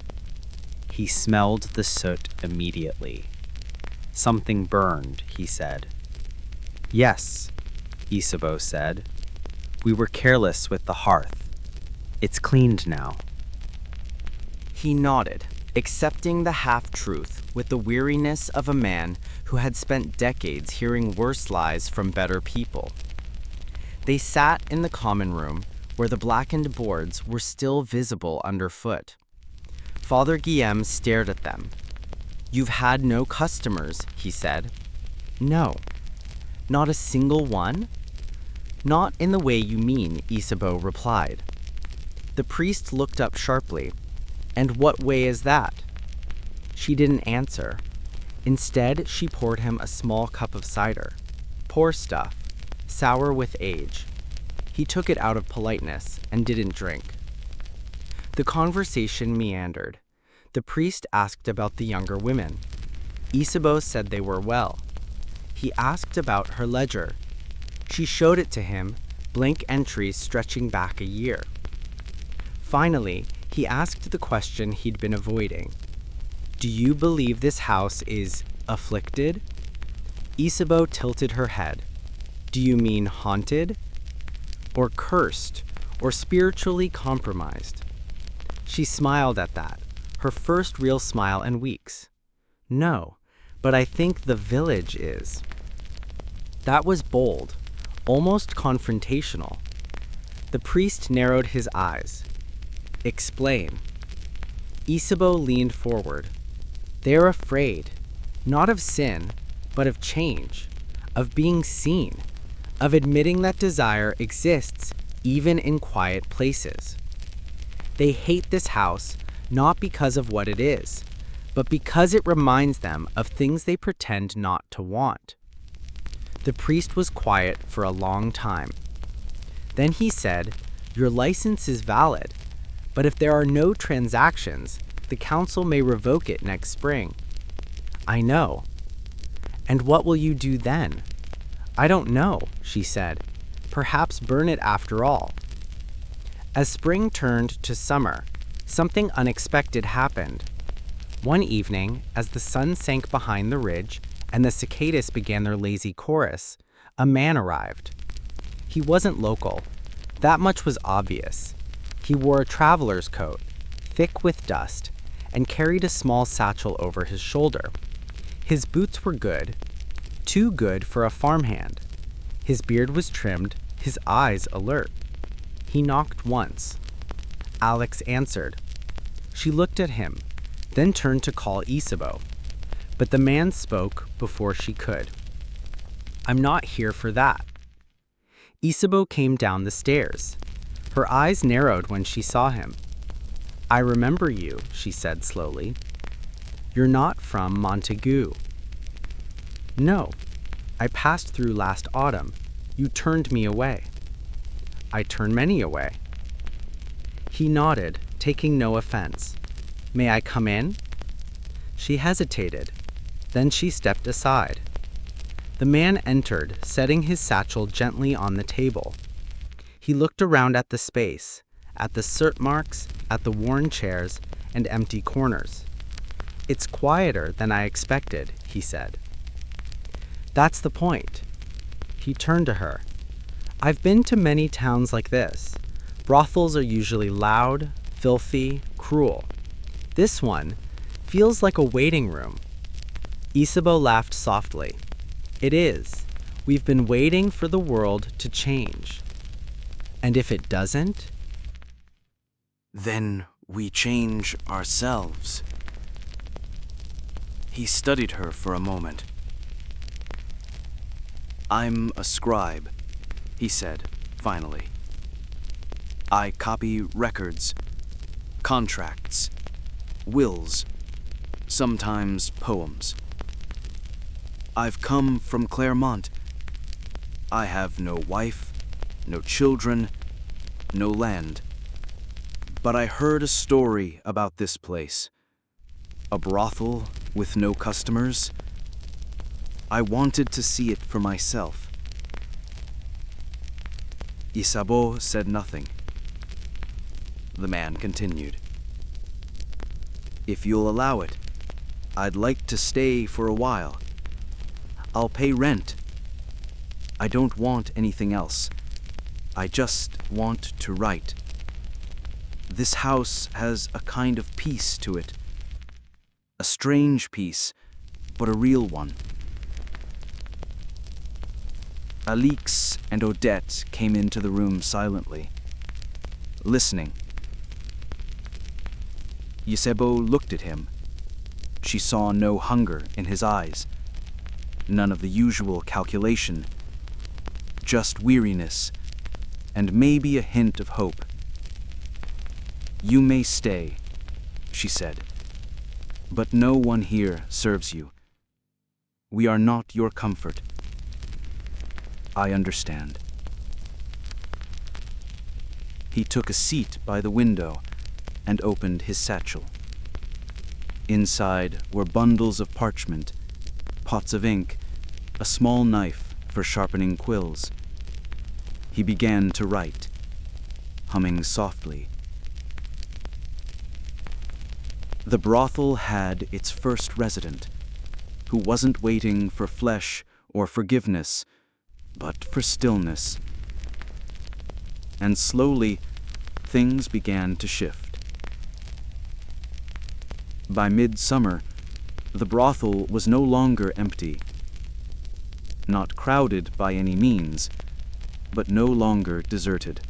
He smelled the soot immediately. "Something burned," he said. "Yes," Ysabeau said. "We were careless with the hearth. It's cleaned now." He nodded, accepting the half-truth with the weariness of a man who had spent decades hearing worse lies from better people. They sat in the common room, where the blackened boards were still visible underfoot. Father Guillaume stared at them. "You've had no customers," he said. "No. Not a single one?" "Not in the way you mean," Ysabeau replied. The priest looked up sharply. "And what way is that?" She didn't answer. Instead, she poured him a small cup of cider. Poor stuff, sour with age. He took it out of politeness and didn't drink. The conversation meandered. The priest asked about the younger women. Isabeau said they were well. He asked about her ledger. She showed it to him, blank entries stretching back a year. Finally, he asked the question he'd been avoiding. "Do you believe this house is afflicted?" Isabeau tilted her head. "Do you mean haunted? Or cursed? Or spiritually compromised?" She smiled at that, her first real smile in weeks. "No, but I think the village is." That was bold, almost confrontational. The priest narrowed his eyes. "Explain." Isabeau leaned forward. "They're afraid, not of sin, but of change, of being seen, of admitting that desire exists even in quiet places. They hate this house not because of what it is, but because it reminds them of things they pretend not to want." The priest was quiet for a long time. Then he said, "Your license is valid, but if there are no transactions, the council may revoke it next spring." "I know." "And what will you do then?" "I don't know," she said. "Perhaps burn it after all." As spring turned to summer, something unexpected happened. One evening, as the sun sank behind the ridge and the cicadas began their lazy chorus, a man arrived. He wasn't local. That much was obvious. He wore a traveler's coat, thick with dust, and carried a small satchel over his shoulder. His boots were good, too good for a farmhand. His beard was trimmed, his eyes alert. He knocked once. Alex answered. She looked at him, then turned to call Isabeau. But the man spoke before she could. "I'm not here for that." Isabeau came down the stairs. Her eyes narrowed when she saw him. "I remember you," she said slowly. "You're not from Montaigu." "No. I passed through last autumn. You turned me away." "I turn many away." He nodded, taking no offense. "May I come in?" She hesitated. Then she stepped aside. The man entered, setting his satchel gently on the table. He looked around at the space, at the soot marks, at the worn chairs, and empty corners. "It's quieter than I expected," he said. "That's the point." He turned to her. "I've been to many towns like this. Brothels are usually loud, filthy, cruel. This one feels like a waiting room." Isabeau laughed softly. "It is. We've been waiting for the world to change. And if it doesn't?" "Then we change ourselves." He studied her for a moment. "I'm a scribe," he said, finally. "I copy records, contracts, wills, sometimes poems. I've come from Claremont. I have no wife, no children, no land. But I heard a story about this place. A brothel with no customers. I wanted to see it for myself." Isabeau said nothing. The man continued. "If you'll allow it, I'd like to stay for a while. I'll pay rent. I don't want anything else. I just want to write. This house has a kind of peace to it. A strange peace, but a real one." Alix and Odette came into the room silently, listening. Isabeau looked at him. She saw no hunger in his eyes, none of the usual calculation, just weariness and maybe a hint of hope. "You may stay," she said, "but no one here serves you. We are not your comfort. I understand." He took a seat by the window and opened his satchel. Inside were bundles of parchment, pots of ink, a small knife for sharpening quills. He began to write, humming softly. The brothel had its first resident, who wasn't waiting for flesh or forgiveness, but for stillness. And slowly, things began to shift. By midsummer, the brothel was no longer empty. Not crowded by any means, but no longer deserted.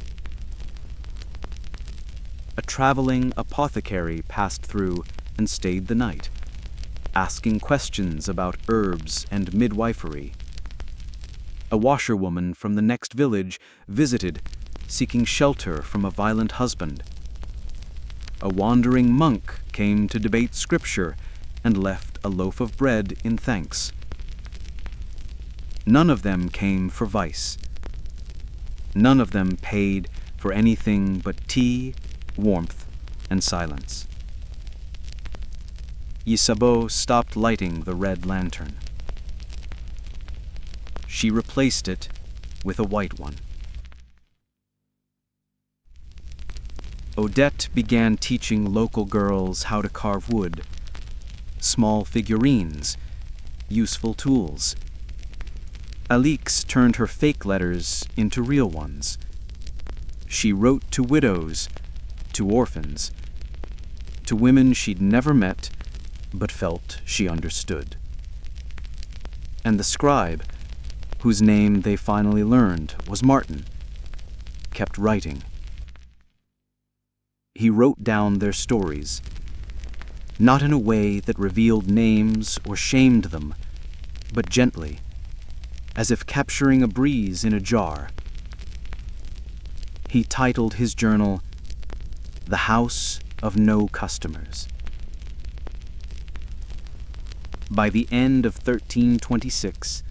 A traveling apothecary passed through and stayed the night, asking questions about herbs and midwifery. A washerwoman from the next village visited, seeking shelter from a violent husband. A wandering monk came to debate scripture and left a loaf of bread in thanks. None of them came for vice. None of them paid for anything but tea, warmth, and silence. Isabeau stopped lighting the red lantern. She replaced it with a white one. Odette began teaching local girls how to carve wood, small figurines, useful tools. Alix turned her fake letters into real ones. She wrote to widows, to orphans, to women she'd never met but felt she understood. And the scribe, whose name they finally learned was Martin, kept writing. He wrote down their stories, not in a way that revealed names or shamed them, but gently, as if capturing a breeze in a jar. He titled his journal, "The House of No Customers." By the end of 1326,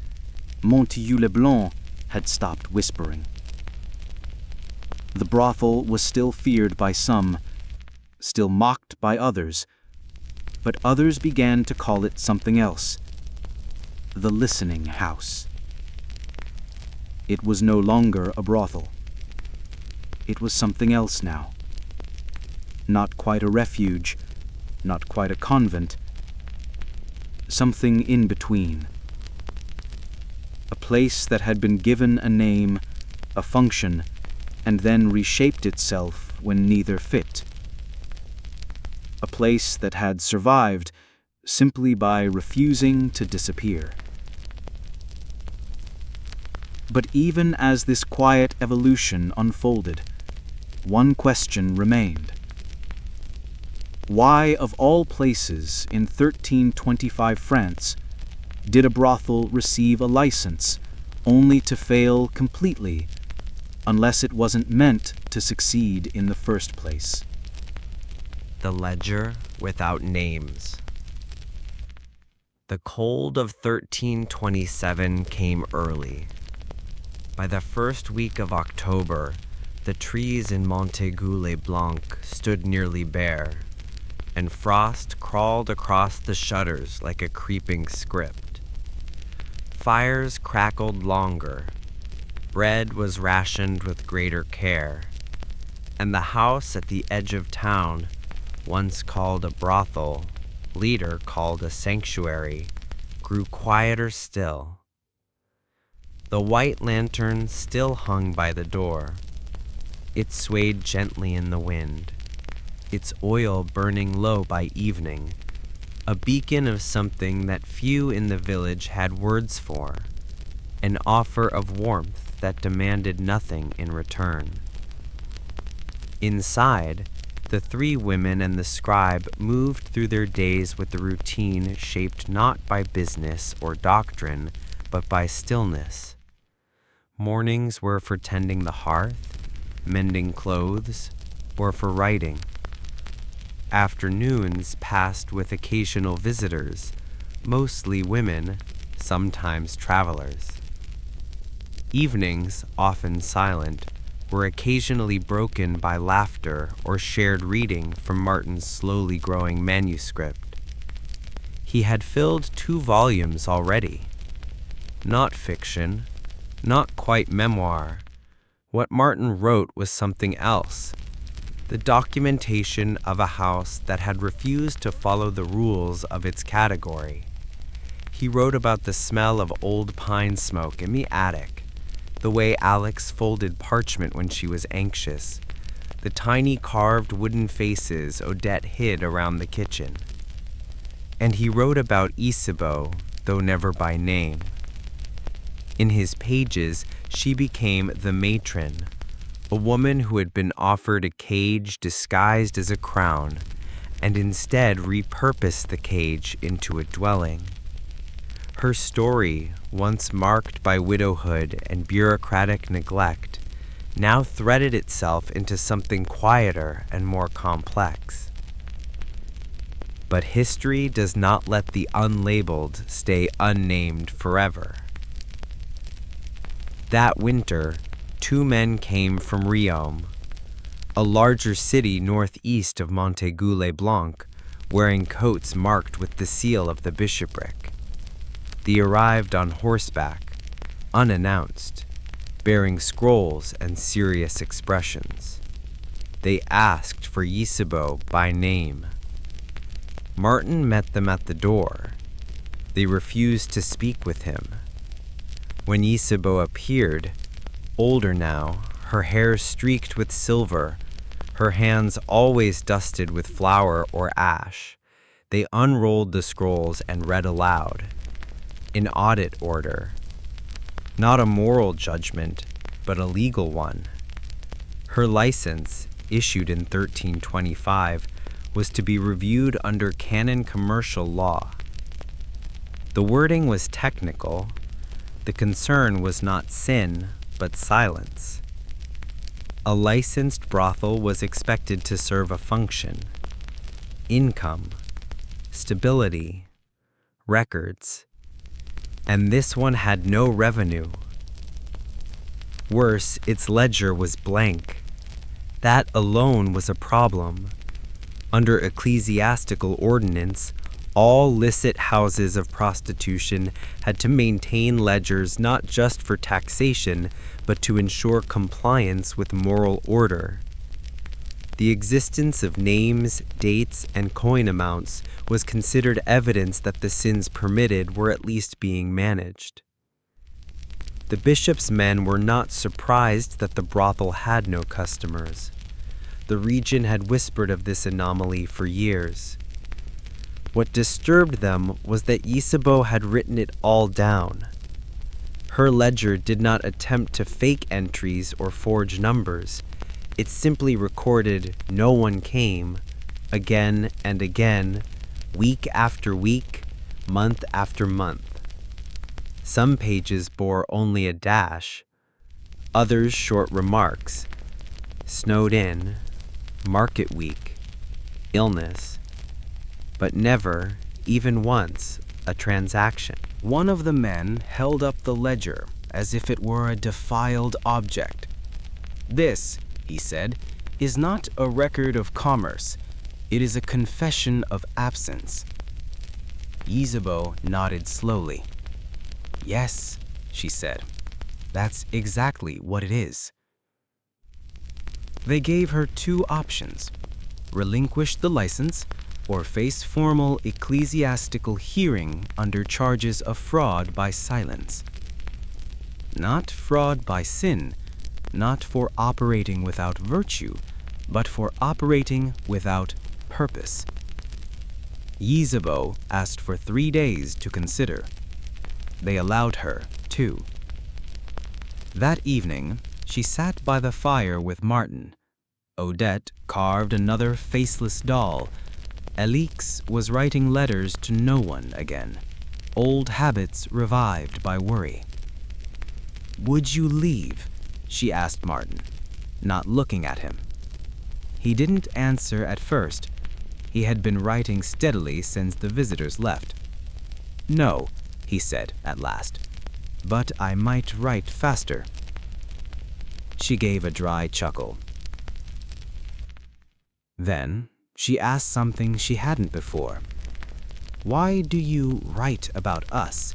Montaigu-le-Blanc had stopped whispering. The brothel was still feared by some, still mocked by others, but others began to call it something else, the listening house. It was no longer a brothel. It was something else now. Not quite a refuge, not quite a convent, something in between. A place that had been given a name, a function, and then reshaped itself when neither fit. A place that had survived simply by refusing to disappear. But even as this quiet evolution unfolded, one question remained. Why, of all places in 1325 France, did a brothel receive a license only to fail completely, unless it wasn't meant to succeed in the first place? The ledger without names. The cold of 1327 came early. By the first week of October, the trees in Montaigu-le-Blanc stood nearly bare, and frost crawled across the shutters like a creeping script. Fires crackled longer, bread was rationed with greater care, and the house at the edge of town, once called a brothel, later called a sanctuary, grew quieter still. The white lantern still hung by the door. It swayed gently in the wind, its oil burning low by evening, a beacon of something that few in the village had words for, an offer of warmth that demanded nothing in return. Inside, the three women and the scribe moved through their days with a routine shaped not by business or doctrine, but by stillness. Mornings were for tending the hearth, mending clothes, or for writing. Afternoons passed with occasional visitors, mostly women, sometimes travelers. Evenings, often silent, were occasionally broken by laughter or shared reading from Martin's slowly growing manuscript. He had filled 2 volumes already. Not fiction, not quite memoir. What Martin wrote was something else. The documentation of a house that had refused to follow the rules of its category. He wrote about the smell of old pine smoke in the attic, the way Alex folded parchment when she was anxious, the tiny carved wooden faces Odette hid around the kitchen. And he wrote about Isabeau, though never by name. In his pages, she became the matron, a woman who had been offered a cage disguised as a crown, and instead repurposed the cage into a dwelling. Her story, once marked by widowhood and bureaucratic neglect, now threaded itself into something quieter and more complex. But history does not let the unlabeled stay unnamed forever. That winter, 2 men came from Riom, a larger city northeast of Montaigu-les-Blancs, wearing coats marked with the seal of the bishopric. They arrived on horseback, unannounced, bearing scrolls and serious expressions. They asked for Isabeau by name. Martin met them at the door. They refused to speak with him. When Isabeau appeared, older now, her hair streaked with silver, her hands always dusted with flour or ash, they unrolled the scrolls and read aloud. An audit order. Not a moral judgment, but a legal one. Her license, issued in 1325, was to be reviewed under canon commercial law. The wording was technical. The concern was not sin, but silence. A licensed brothel was expected to serve a function. Income, stability, records. And this one had no revenue. Worse, its ledger was blank. That alone was a problem. Under ecclesiastical ordinance, all licit houses of prostitution had to maintain ledgers not just for taxation, but to ensure compliance with moral order. The existence of names, dates, and coin amounts was considered evidence that the sins permitted were at least being managed. The bishop's men were not surprised that the brothel had no customers. The region had whispered of this anomaly for years. What disturbed them was that Isabeau had written it all down. Her ledger did not attempt to fake entries or forge numbers. It simply recorded no one came, again and again, week after week, month after month. Some pages bore only a dash, others short remarks. Snowed in, market week, illness, but never, even once, a transaction. One of the men held up the ledger as if it were a defiled object. "This," he said, "is not a record of commerce. It is a confession of absence." Isabeau nodded slowly. "Yes," she said, "that's exactly what it is." They gave her 2 options: relinquish the license or face formal ecclesiastical hearing under charges of fraud by silence. Not fraud by sin, not for operating without virtue, but for operating without purpose. Isabeau asked for 3 days to consider. They allowed her 2. That evening, she sat by the fire with Martin. Odette carved another faceless doll. Alix was writing letters to no one again, old habits revived by worry. "Would you leave?" she asked Martin, not looking at him. He didn't answer at first. He had been writing steadily since the visitors left. "No," he said at last, "but I might write faster." She gave a dry chuckle. Then she asked something she hadn't before. "Why do you write about us?"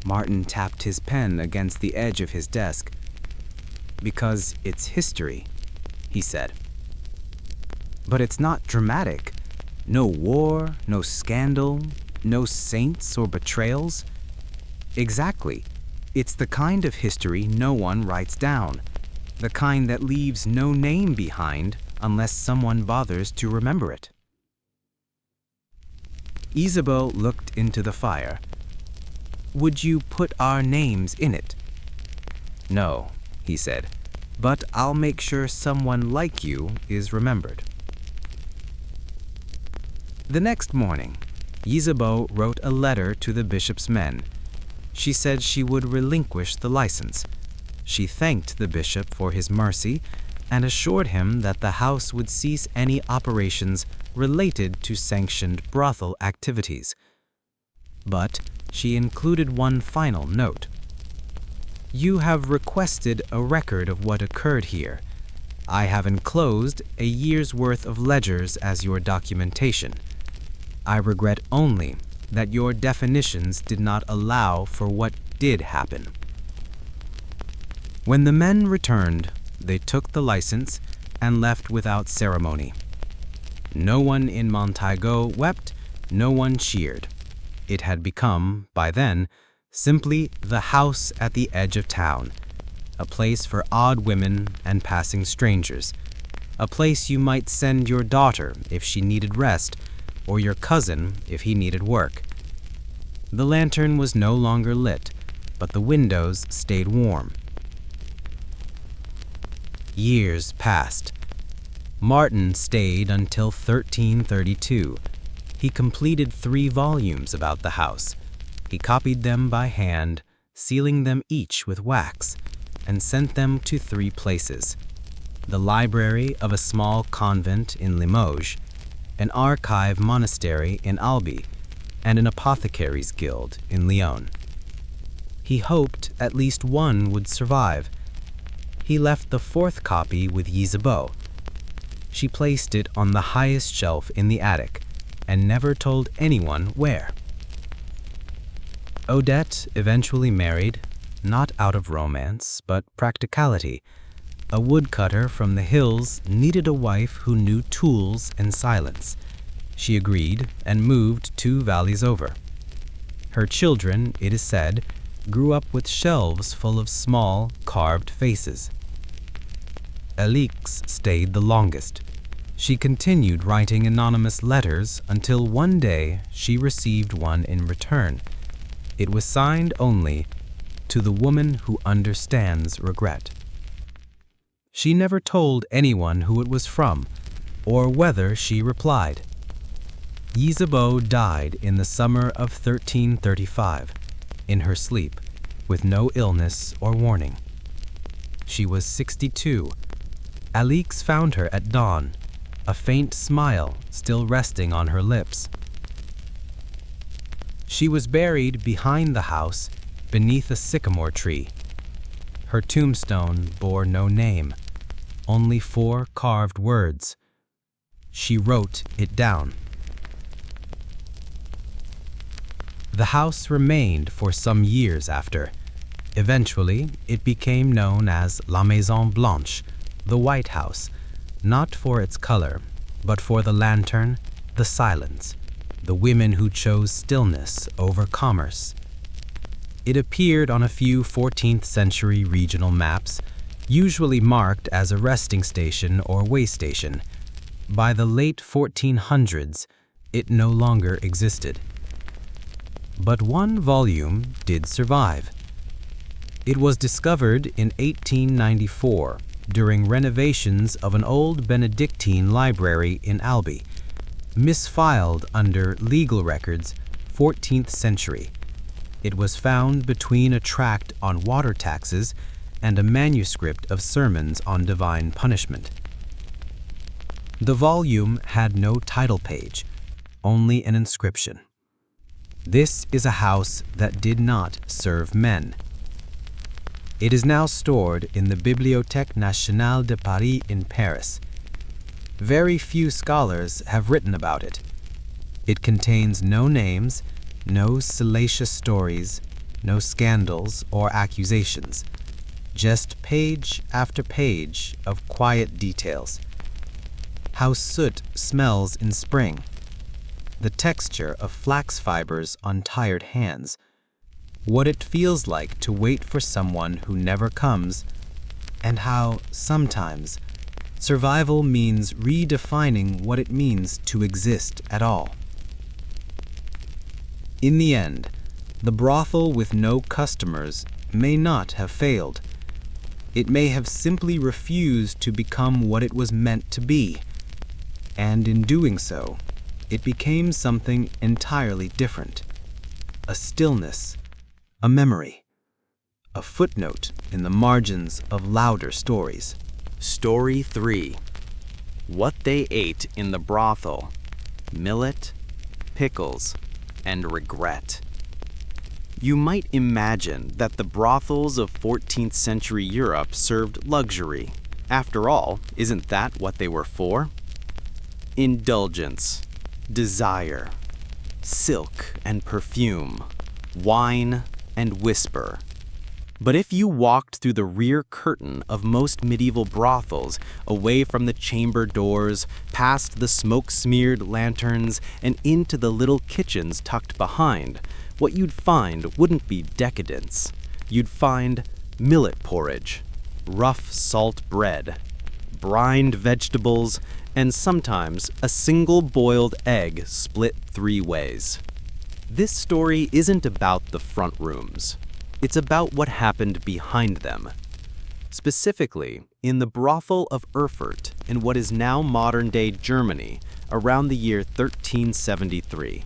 Martin tapped his pen against the edge of his desk. "Because it's history," he said. "But it's not dramatic. No war, no scandal, no saints or betrayals." "Exactly. It's the kind of history no one writes down. The kind that leaves no name behind unless someone bothers to remember it." Isabeau looked into the fire. "Would you put our names in it?" "No," he said, "but I'll make sure someone like you is remembered." The next morning, Isabeau wrote a letter to the bishop's men. She said she would relinquish the license. She thanked the bishop for his mercy and assured him that the house would cease any operations related to sanctioned brothel activities. But she included one final note. "You have requested a record of what occurred here. I have enclosed a year's worth of ledgers as your documentation. I regret only that your definitions did not allow for what did happen." When the men returned, they took the license and left without ceremony. No one in Montaigu wept, no one cheered. It had become, by then, simply the house at the edge of town, a place for odd women and passing strangers, a place you might send your daughter if she needed rest, or your cousin if he needed work. The lantern was no longer lit, but the windows stayed warm. Years passed. Martin stayed until 1332. He completed 3 volumes about the house. He copied them by hand, sealing them each with wax, and sent them to 3 places: the library of a small convent in Limoges, an archive monastery in Albi, and an apothecaries' guild in Lyon. He hoped at least one would survive. He left the 4th copy with Isabeau. She placed it on the highest shelf in the attic and never told anyone where. Odette eventually married, not out of romance, but practicality. A woodcutter from the hills needed a wife who knew tools and silence. She agreed and moved 2 valleys over. Her children, it is said, grew up with shelves full of small, carved faces. Alix stayed the longest. She continued writing anonymous letters until one day she received one in return. It was signed only, "To the woman who understands regret." She never told anyone who it was from, or whether she replied. Isabeau died in the summer of 1335, in her sleep, with no illness or warning. She was 62. Alix found her at dawn, a faint smile still resting on her lips. She was buried behind the house, beneath a sycamore tree. Her tombstone bore no name, only 4 carved words. She wrote it down. The house remained for some years after. Eventually, it became known as La Maison Blanche, the White House, not for its color, but for the lantern, the silence, the women who chose stillness over commerce. It appeared on a few 14th century regional maps, usually marked as a resting station or way station. By the late 1400s, it no longer existed. But one volume did survive. It was discovered in 1894 during renovations of an old Benedictine library in Albi, misfiled under legal records 14th century. It was found between a tract on water taxes and a manuscript of sermons on divine punishment. The volume had no title page, only an inscription. This is a house that did not serve men. It is now stored in the Bibliothèque Nationale de Paris in Paris. Very few scholars have written about it. It contains no names, no salacious stories, no scandals or accusations, just page after page of quiet details. How soot smells in spring, the texture of flax fibers on tired hands, what it feels like to wait for someone who never comes, and how, sometimes, survival means redefining what it means to exist at all. In the end, the brothel with no customers may not have failed. It may have simply refused to become what it was meant to be, and in doing so, it became something entirely different. A stillness, a memory, a footnote in the margins of louder stories. Story 3. What they ate in the brothel: millet, pickles, and regret. You might imagine that the brothels of 14th century Europe served luxury. After all, isn't that what they were for? Indulgence, desire, silk and perfume, wine and whisper. But if you walked through the rear curtain of most medieval brothels, away from the chamber doors, past the smoke-smeared lanterns, and into the little kitchens tucked behind, what you'd find wouldn't be decadence. You'd find millet porridge, rough salt bread, brined vegetables, and sometimes a single boiled egg split 3 ways. This story isn't about the front rooms. It's about what happened behind them. Specifically, in the brothel of Erfurt in what is now modern-day Germany around the year 1373.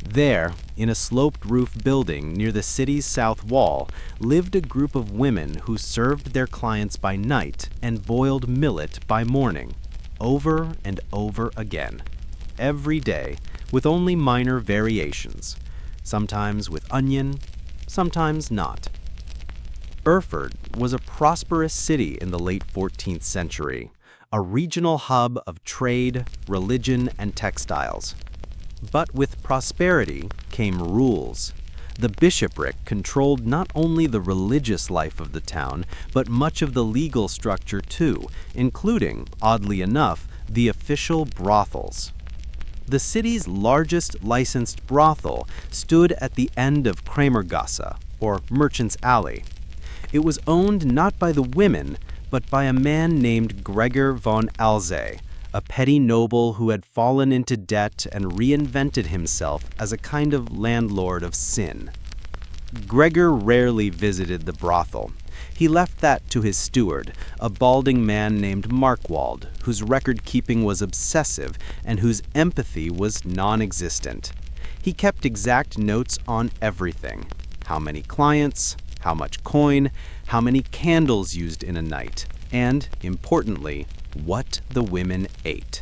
There, in a sloped-roof building near the city's south wall, lived a group of women who served their clients by night and boiled millet by morning, over and over again, every day, with only minor variations, sometimes with onion, sometimes not. Erfurt was a prosperous city in the late 14th century, a regional hub of trade, religion, and textiles. But with prosperity came rules. The bishopric controlled not only the religious life of the town, but much of the legal structure too, including, oddly enough, the official brothels. The city's largest licensed brothel stood at the end of Kramergasse, or Merchant's Alley. It was owned not by the women, but by a man named Gregor von Alzey, a petty noble who had fallen into debt and reinvented himself as a kind of landlord of sin. Gregor rarely visited the brothel. He left that to his steward, a balding man named Markwald, whose record-keeping was obsessive and whose empathy was non-existent. He kept exact notes on everything: how many clients, how much coin, how many candles used in a night, and, importantly, what the women ate.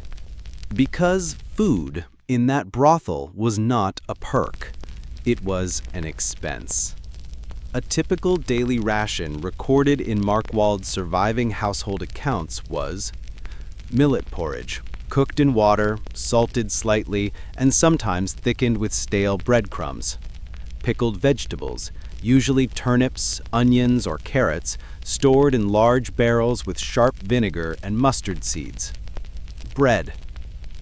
Because food in that brothel was not a perk, it was an expense. A typical daily ration recorded in Markwald's surviving household accounts was millet porridge, cooked in water, salted slightly, and sometimes thickened with stale breadcrumbs. Pickled vegetables, usually turnips, onions, or carrots, stored in large barrels with sharp vinegar and mustard seeds. Bread,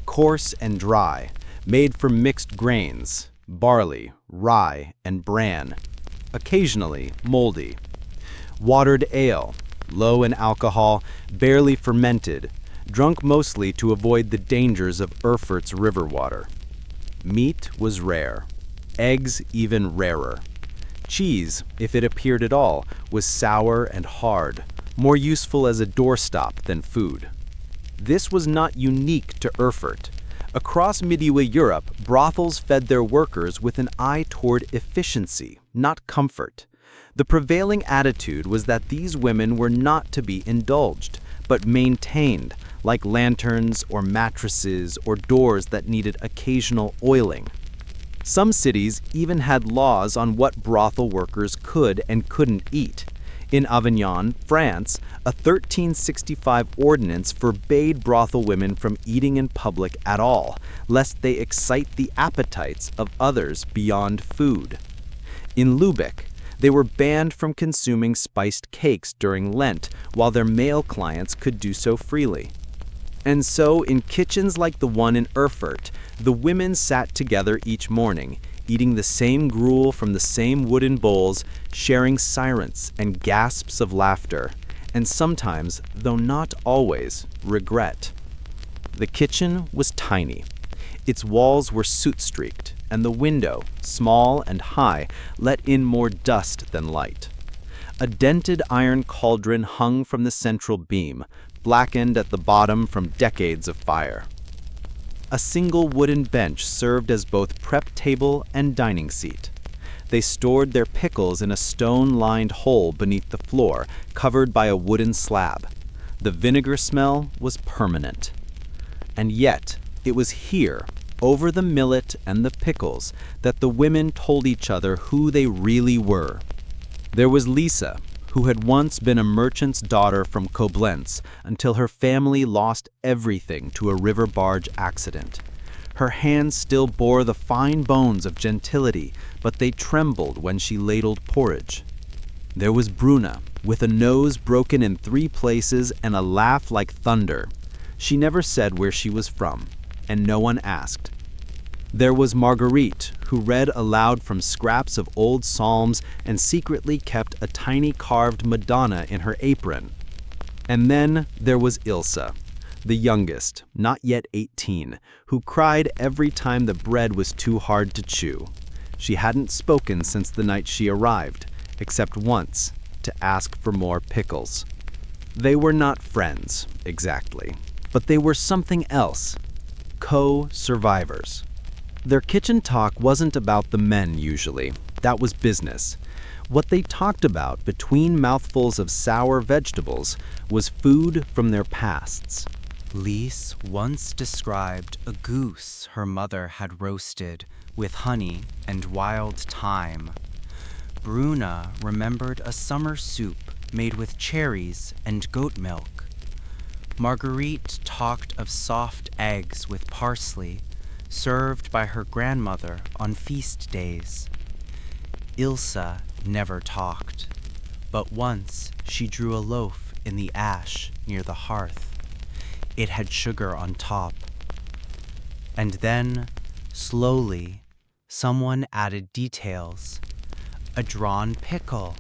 coarse and dry, made from mixed grains, barley, rye, and bran, occasionally moldy. Watered ale, low in alcohol, barely fermented, drunk mostly to avoid the dangers of Erfurt's river water. Meat was rare, eggs even rarer. Cheese, if it appeared at all, was sour and hard, more useful as a doorstop than food. This was not unique to Erfurt. Across medieval Europe, brothels fed their workers with an eye toward efficiency, not comfort. The prevailing attitude was that these women were not to be indulged, but maintained, like lanterns or mattresses or doors that needed occasional oiling. Some cities even had laws on what brothel workers could and couldn't eat. In Avignon, France, a 1365 ordinance forbade brothel women from eating in public at all, lest they excite the appetites of others beyond food. In Lübeck, they were banned from consuming spiced cakes during Lent, while their male clients could do so freely. And so, in kitchens like the one in Erfurt, the women sat together each morning, eating the same gruel from the same wooden bowls, sharing sirens and gasps of laughter, and sometimes, though not always, regret. The kitchen was tiny. Its walls were soot-streaked, and the window, small and high, let in more dust than light. A dented iron cauldron hung from the central beam, blackened at the bottom from decades of fire. A single wooden bench served as both prep table and dining seat. They stored their pickles in a stone-lined hole beneath the floor, covered by a wooden slab. The vinegar smell was permanent. And yet, it was here, over the millet and the pickles, that the women told each other who they really were. There was Lisa, who had once been a merchant's daughter from Koblenz until her family lost everything to a river barge accident. Her hands still bore the fine bones of gentility, but they trembled when she ladled porridge. There was Bruna, with a nose broken in 3 places and a laugh like thunder. She never said where she was from, and no one asked. There was Marguerite, who read aloud from scraps of old psalms and secretly kept a tiny carved Madonna in her apron. And then there was Ilse, the youngest, not yet 18, who cried every time the bread was too hard to chew. She hadn't spoken since the night she arrived, except once, to ask for more pickles. They were not friends, exactly, but they were something else. Co-survivors. Their kitchen talk wasn't about the men usually. That was business. What they talked about between mouthfuls of sour vegetables was food from their pasts. Lise once described a goose her mother had roasted with honey and wild thyme. Bruna remembered a summer soup made with cherries and goat milk. Marguerite talked of soft eggs with parsley, served by her grandmother on feast days. Ilse never talked, but once she drew a loaf in the ash near the hearth. It had sugar on top. And then, slowly, someone added details. A drawn pickle,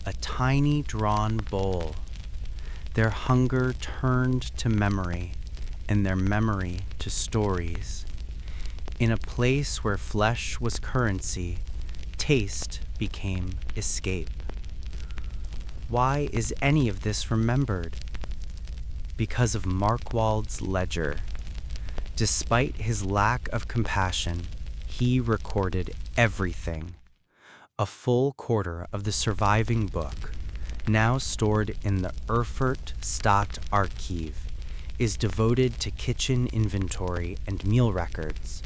a tiny drawn bowl. Their hunger turned to memory, and their memory to stories. In a place where flesh was currency, taste became escape. Why is any of this remembered? Because of Markwald's ledger. Despite his lack of compassion, he recorded everything. A full quarter of the surviving book, now stored in the Erfurt Stadtarchiv, is devoted to kitchen inventory and meal records.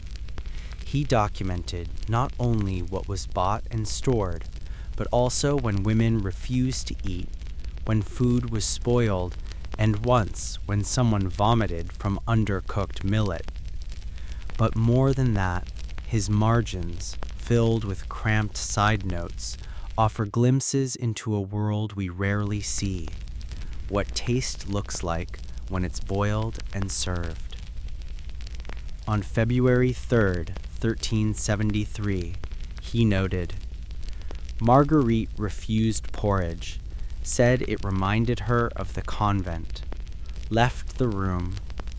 He documented not only what was bought and stored, but also when women refused to eat, when food was spoiled, and once when someone vomited from undercooked millet. But more than that, his margins, filled with cramped side notes, offer glimpses into a world we rarely see, what taste looks like when it's boiled and served. On February 3rd, 1373, he noted, Marguerite refused porridge, said it reminded her of the convent, left the room,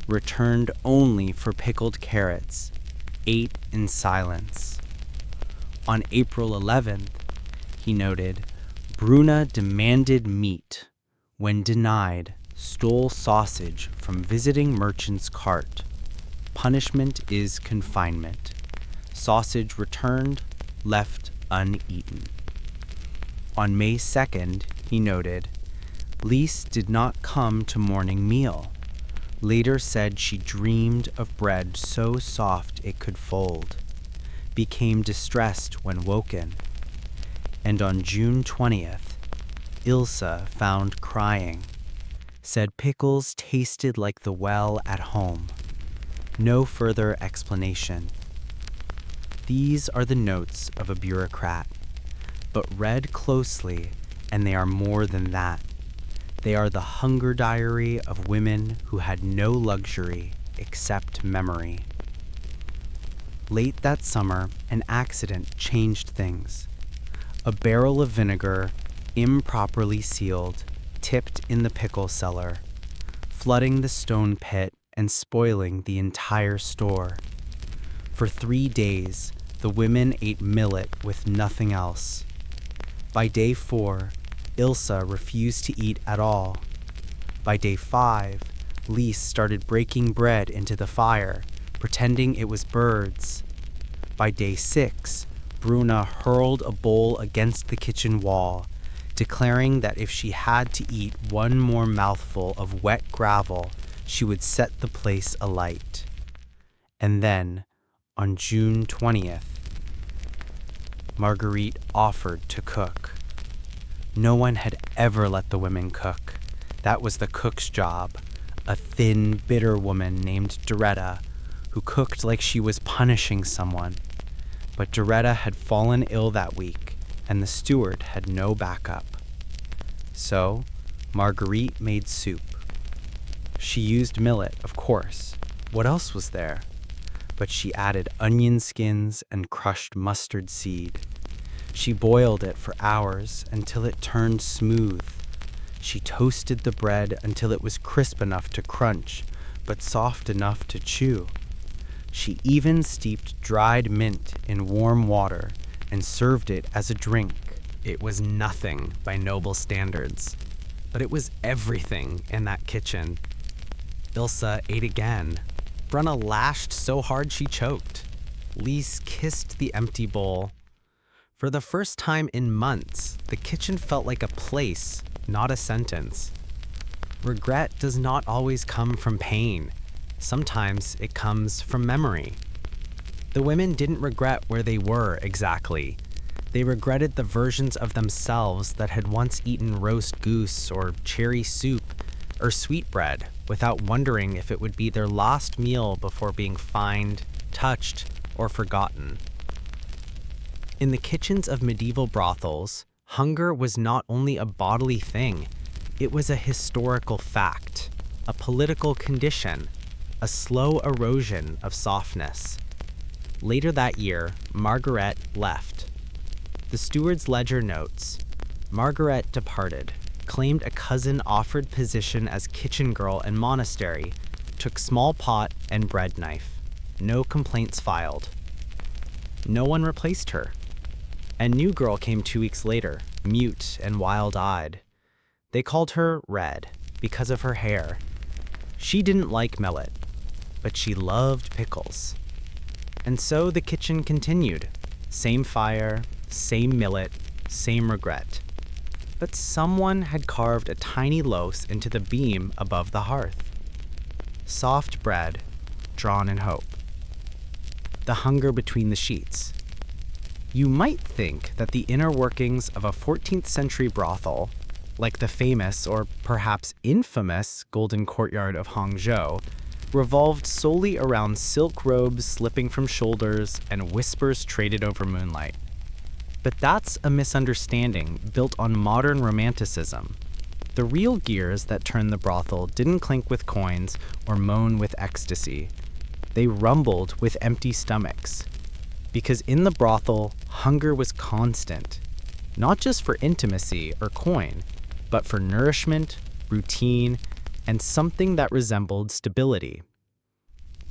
returned only for pickled carrots, ate in silence. On April 11th, he noted, Bruna demanded meat. When denied, stole sausage from visiting merchant's cart. Punishment is confinement. Sausage returned, left uneaten. On May 2nd, he noted, Lise did not come to morning meal. Later said she dreamed of bread so soft it could fold, became distressed when woken, and on June 20th, Ilse found crying, said pickles tasted like the well at home. No further explanation. These are the notes of a bureaucrat, but read closely, and they are more than that. They are the hunger diary of women who had no luxury except memory. Late that summer, an accident changed things. A barrel of vinegar, improperly sealed, tipped in the pickle cellar, flooding the stone pit and spoiling the entire store. For 3 days, the women ate millet with nothing else. By day 4, Ilse refused to eat at all. By day 5, Lise started breaking bread into the fire, pretending it was birds. By day 6, Bruna hurled a bowl against the kitchen wall, declaring that if she had to eat one more mouthful of wet gravel, she would set the place alight. And then, on June 20th, Marguerite offered to cook. No one had ever let the women cook. That was the cook's job, a thin, bitter woman named Doretta, who cooked like she was punishing someone. But Doretta had fallen ill that week, and the steward had no backup. So, Marguerite made soup. She used millet, of course. What else was there? But she added onion skins and crushed mustard seed. She boiled it for hours until it turned smooth. She toasted the bread until it was crisp enough to crunch, but soft enough to chew. She even steeped dried mint in warm water and served it as a drink. It was nothing by noble standards, but it was everything in that kitchen. Ilse ate again. Bruna lashed so hard she choked. Lise kissed the empty bowl. For the first time in months, the kitchen felt like a place, not a sentence. Regret does not always come from pain. Sometimes it comes from memory. The women didn't regret where they were exactly. They regretted the versions of themselves that had once eaten roast goose or cherry soup or sweetbread without wondering if it would be their last meal before being fined, touched, or forgotten. In the kitchens of medieval brothels, hunger was not only a bodily thing, it was a historical fact, a political condition, a slow erosion of softness. Later that year, Margaret left. The steward's ledger notes, Margaret departed, claimed a cousin offered position as kitchen girl in monastery, took small pot and bread knife. No complaints filed. No one replaced her. A new girl came 2 weeks later, mute and wild-eyed. They called her Red because of her hair. She didn't like millet, but she loved pickles. And so the kitchen continued. Same fire, same millet, same regret. But someone had carved a tiny loaf into the beam above the hearth. Soft bread, drawn in hope. The hunger between the sheets. You might think that the inner workings of a 14th century brothel, like the famous or perhaps infamous Golden Courtyard of Hangzhou, revolved solely around silk robes slipping from shoulders and whispers traded over moonlight. But that's a misunderstanding built on modern romanticism. The real gears that turned the brothel didn't clink with coins or moan with ecstasy. They rumbled with empty stomachs. Because in the brothel, hunger was constant, not just for intimacy or coin, but for nourishment, routine, and something that resembled stability.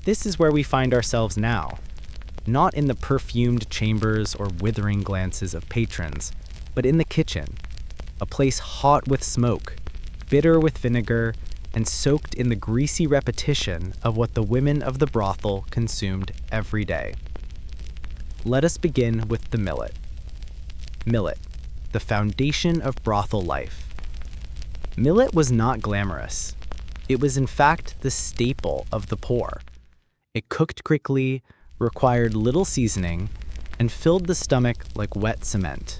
This is where we find ourselves now, not in the perfumed chambers or withering glances of patrons, but in the kitchen, a place hot with smoke, bitter with vinegar, and soaked in the greasy repetition of what the women of the brothel consumed every day. Let us begin with the millet. Millet, the foundation of brothel life. Millet was not glamorous. It was in fact the staple of the poor. It cooked quickly, required little seasoning, and filled the stomach like wet cement.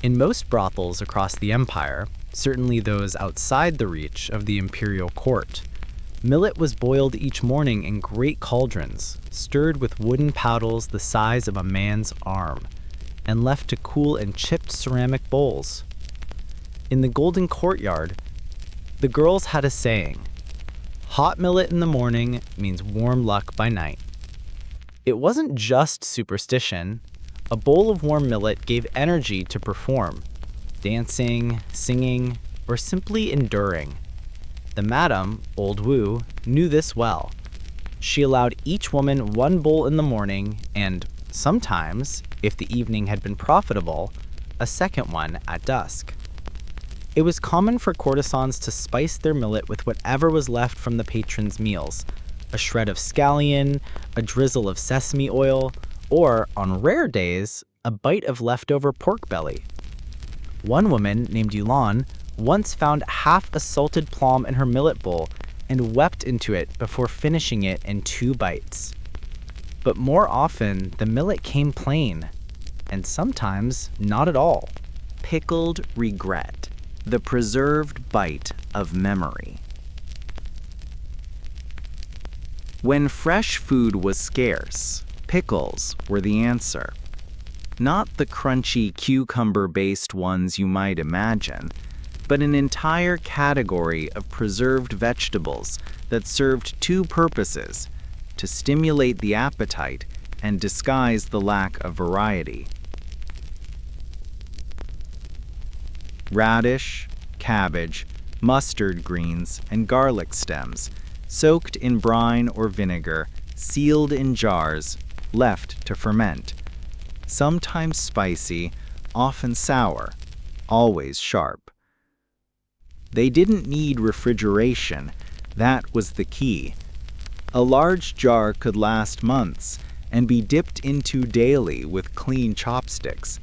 In most brothels across the empire, certainly those outside the reach of the imperial court, millet was boiled each morning in great cauldrons, stirred with wooden paddles the size of a man's arm, and left to cool in chipped ceramic bowls. In the golden courtyard, the girls had a saying: hot millet in the morning means warm luck by night. It wasn't just superstition. A bowl of warm millet gave energy to perform, dancing, singing, or simply enduring. The madam, Old Wu, knew this well. She allowed each woman one bowl in the morning and, sometimes, if the evening had been profitable, a second one at dusk. It was common for courtesans to spice their millet with whatever was left from the patrons' meals: a shred of scallion, a drizzle of sesame oil, or, on rare days, a bite of leftover pork belly. One woman, named Yulan, once found half a salted plum in her millet bowl and wept into it before finishing it in 2 bites. But more often, the millet came plain, and sometimes not at all. Pickled regret, the preserved bite of memory. When fresh food was scarce, pickles were the answer. Not the crunchy cucumber-based ones you might imagine, but an entire category of preserved vegetables that served 2 purposes: to stimulate the appetite and disguise the lack of variety. Radish, cabbage, mustard greens, and garlic stems, soaked in brine or vinegar, sealed in jars, left to ferment. Sometimes spicy, often sour, always sharp. They didn't need refrigeration. That was the key. A large jar could last months and be dipped into daily with clean chopsticks.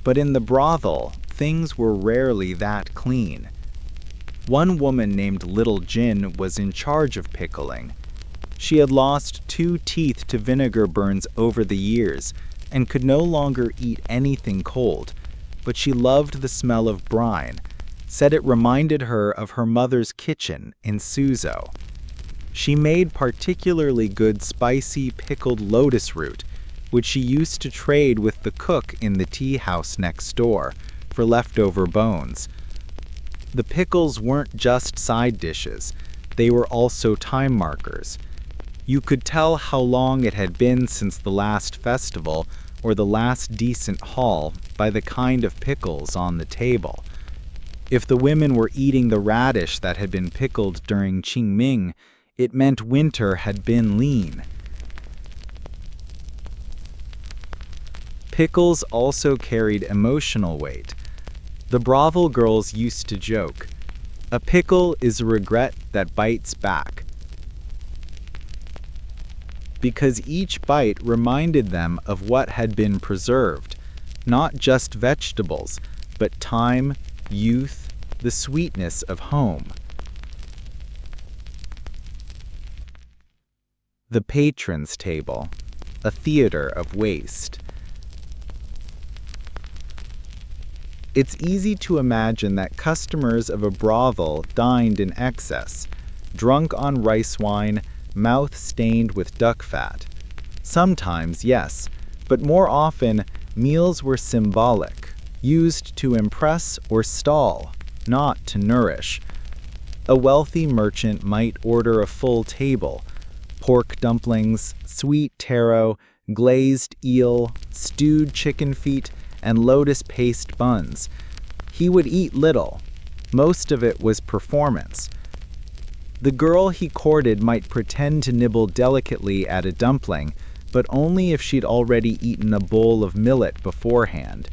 But in the brothel, things were rarely that clean. One woman named Little Jin was in charge of pickling. She had lost 2 teeth to vinegar burns over the years and could no longer eat anything cold, but she loved the smell of brine, said it reminded her of her mother's kitchen in Suzhou. She made particularly good spicy pickled lotus root, which she used to trade with the cook in the tea house next door for leftover bones. The pickles weren't just side dishes, they were also time markers. You could tell how long it had been since the last festival or the last decent haul by the kind of pickles on the table. If the women were eating the radish that had been pickled during Qingming, it meant winter had been lean. Pickles also carried emotional weight. The brothel girls used to joke, "A pickle is a regret that bites back," because each bite reminded them of what had been preserved, not just vegetables, but time, youth, the sweetness of home. The patron's table, a theater of waste. It's easy to imagine that customers of a brothel dined in excess, drunk on rice wine, mouth stained with duck fat. Sometimes, yes, but more often, meals were symbolic, used to impress or stall, not to nourish. A wealthy merchant might order a full table: pork dumplings, sweet taro, glazed eel, stewed chicken feet, and lotus paste buns. He would eat little. Most of it was performance. The girl he courted might pretend to nibble delicately at a dumpling, but only if she'd already eaten a bowl of millet beforehand.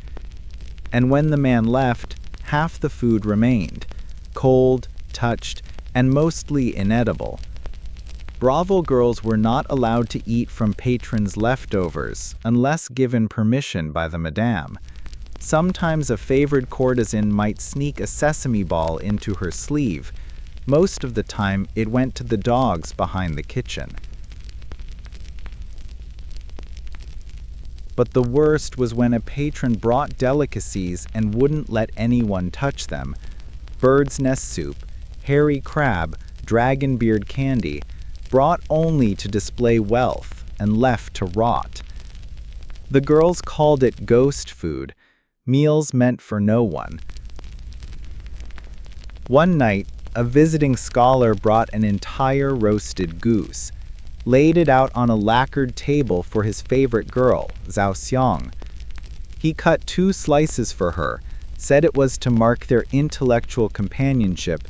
And when the man left, half the food remained, cold, touched, and mostly inedible. Brothel girls were not allowed to eat from patrons' leftovers unless given permission by the madame. Sometimes a favored courtesan might sneak a sesame ball into her sleeve, Most of the time, it went to the dogs behind the kitchen. But the worst was when a patron brought delicacies and wouldn't let anyone touch them. Bird's nest soup, hairy crab, dragonbeard candy, brought only to display wealth and left to rot. The girls called it ghost food, meals meant for no one. One night, a visiting scholar brought an entire roasted goose, laid it out on a lacquered table for his favorite girl, Zhao Xiang. He cut 2 slices for her, said it was to mark their intellectual companionship,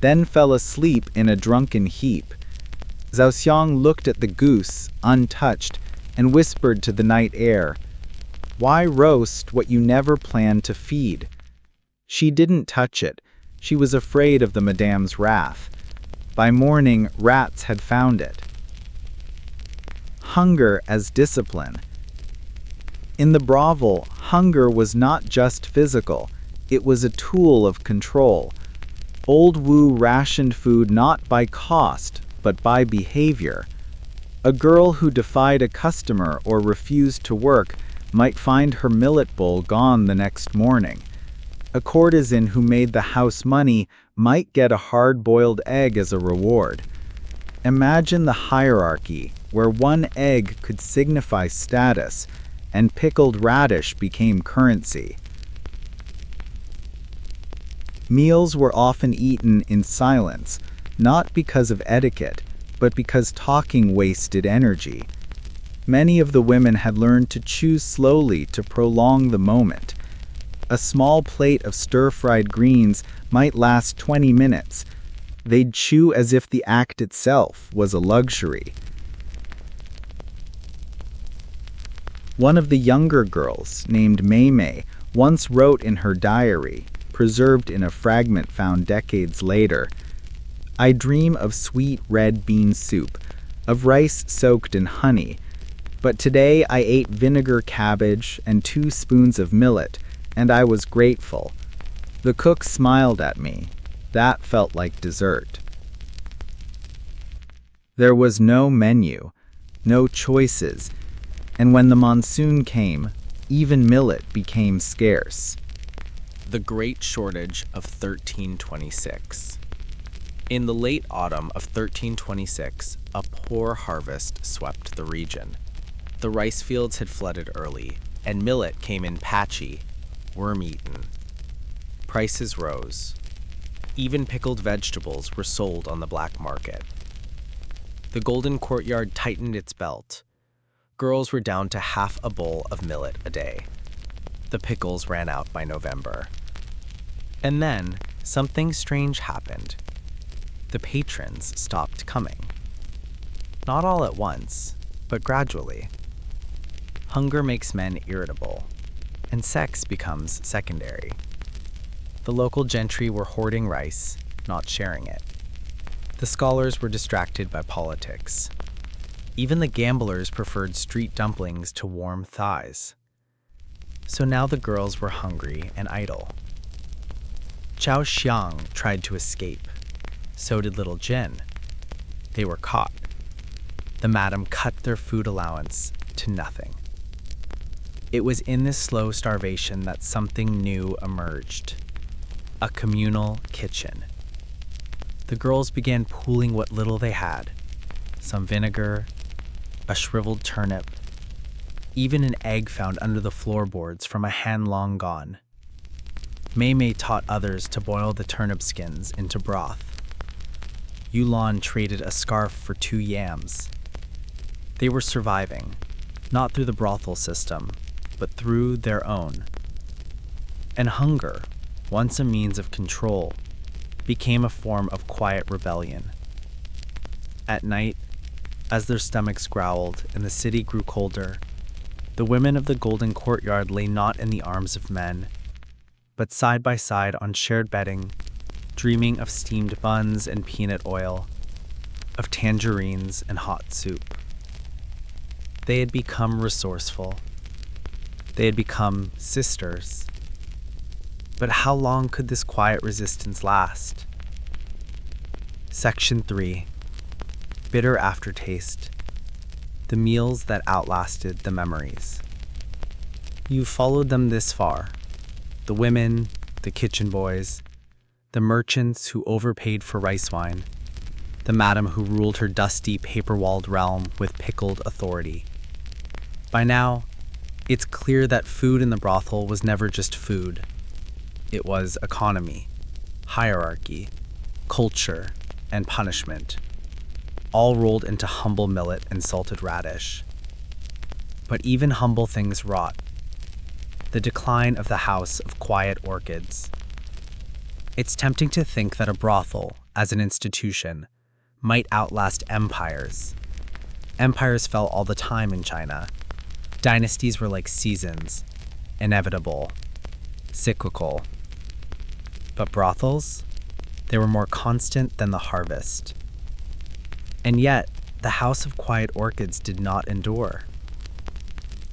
then fell asleep in a drunken heap. Zhao Xiang looked at the goose, untouched, and whispered to the night air, "Why roast what you never planned to feed?" She didn't touch it. She was afraid of the madame's wrath. By morning, rats had found it. Hunger as discipline. In the brothel, hunger was not just physical, it was a tool of control. Old Wu rationed food not by cost, but by behavior. A girl who defied a customer or refused to work might find her millet bowl gone the next morning. A courtesan who made the house money might get a hard-boiled egg as a reward. Imagine the hierarchy, where one egg could signify status, and pickled radish became currency. Meals were often eaten in silence, not because of etiquette, but because talking wasted energy. Many of the women had learned to chew slowly to prolong the moment. A small plate of stir-fried greens might last 20 minutes. They'd chew as if the act itself was a luxury. One of the younger girls, named Mei Mei, once wrote in her diary, preserved in a fragment found decades later, "I dream of sweet red bean soup, of rice soaked in honey, but today I ate vinegar cabbage and 2 spoons of millet, and I was grateful. The cook smiled at me. That felt like dessert." There was no menu, no choices, and when the monsoon came, even millet became scarce. The Great Shortage of 1326. In the late autumn of 1326, a poor harvest swept the region. The rice fields had flooded early, and millet came in patchy, worm-eaten. Prices rose. Even pickled vegetables were sold on the black market. The golden courtyard tightened its belt. Girls were down to half a bowl of millet a day. The pickles ran out by November. And then, something strange happened. The patrons stopped coming. Not all at once, but gradually. Hunger makes men irritable, and sex becomes secondary. The local gentry were hoarding rice, not sharing it. The scholars were distracted by politics. Even the gamblers preferred street dumplings to warm thighs. So now the girls were hungry and idle. Zhao Xiang tried to escape. So did little Jin. They were caught. The madam cut their food allowance to nothing. It was in this slow starvation that something new emerged. A communal kitchen. The girls began pooling what little they had. Some vinegar, a shriveled turnip, even an egg found under the floorboards from a hen long gone. Mei Mei taught others to boil the turnip skins into broth. Yulan traded a scarf for 2 yams. They were surviving, not through the brothel system, but through their own. And hunger, once a means of control, became a form of quiet rebellion. At night, as their stomachs growled and the city grew colder, the women of the golden courtyard lay not in the arms of men, but side by side on shared bedding, dreaming of steamed buns and peanut oil, of tangerines and hot soup. They had become resourceful. They had become sisters. But how long could this quiet resistance last? Section 3. Bitter Aftertaste. The meals that outlasted the memories. You've followed them this far. The women, the kitchen boys, the merchants who overpaid for rice wine, the madam who ruled her dusty, paper-walled realm with pickled authority. By now, it's clear that food in the brothel was never just food. It was economy, hierarchy, culture, and punishment, all rolled into humble millet and salted radish. But even humble things rot. The decline of the House of Quiet Orchids. It's tempting to think that a brothel, as an institution, might outlast empires. Empires fell all the time in China. Dynasties were like seasons, inevitable, cyclical. But brothels? They were more constant than the harvest. And yet, the House of Quiet Orchids did not endure.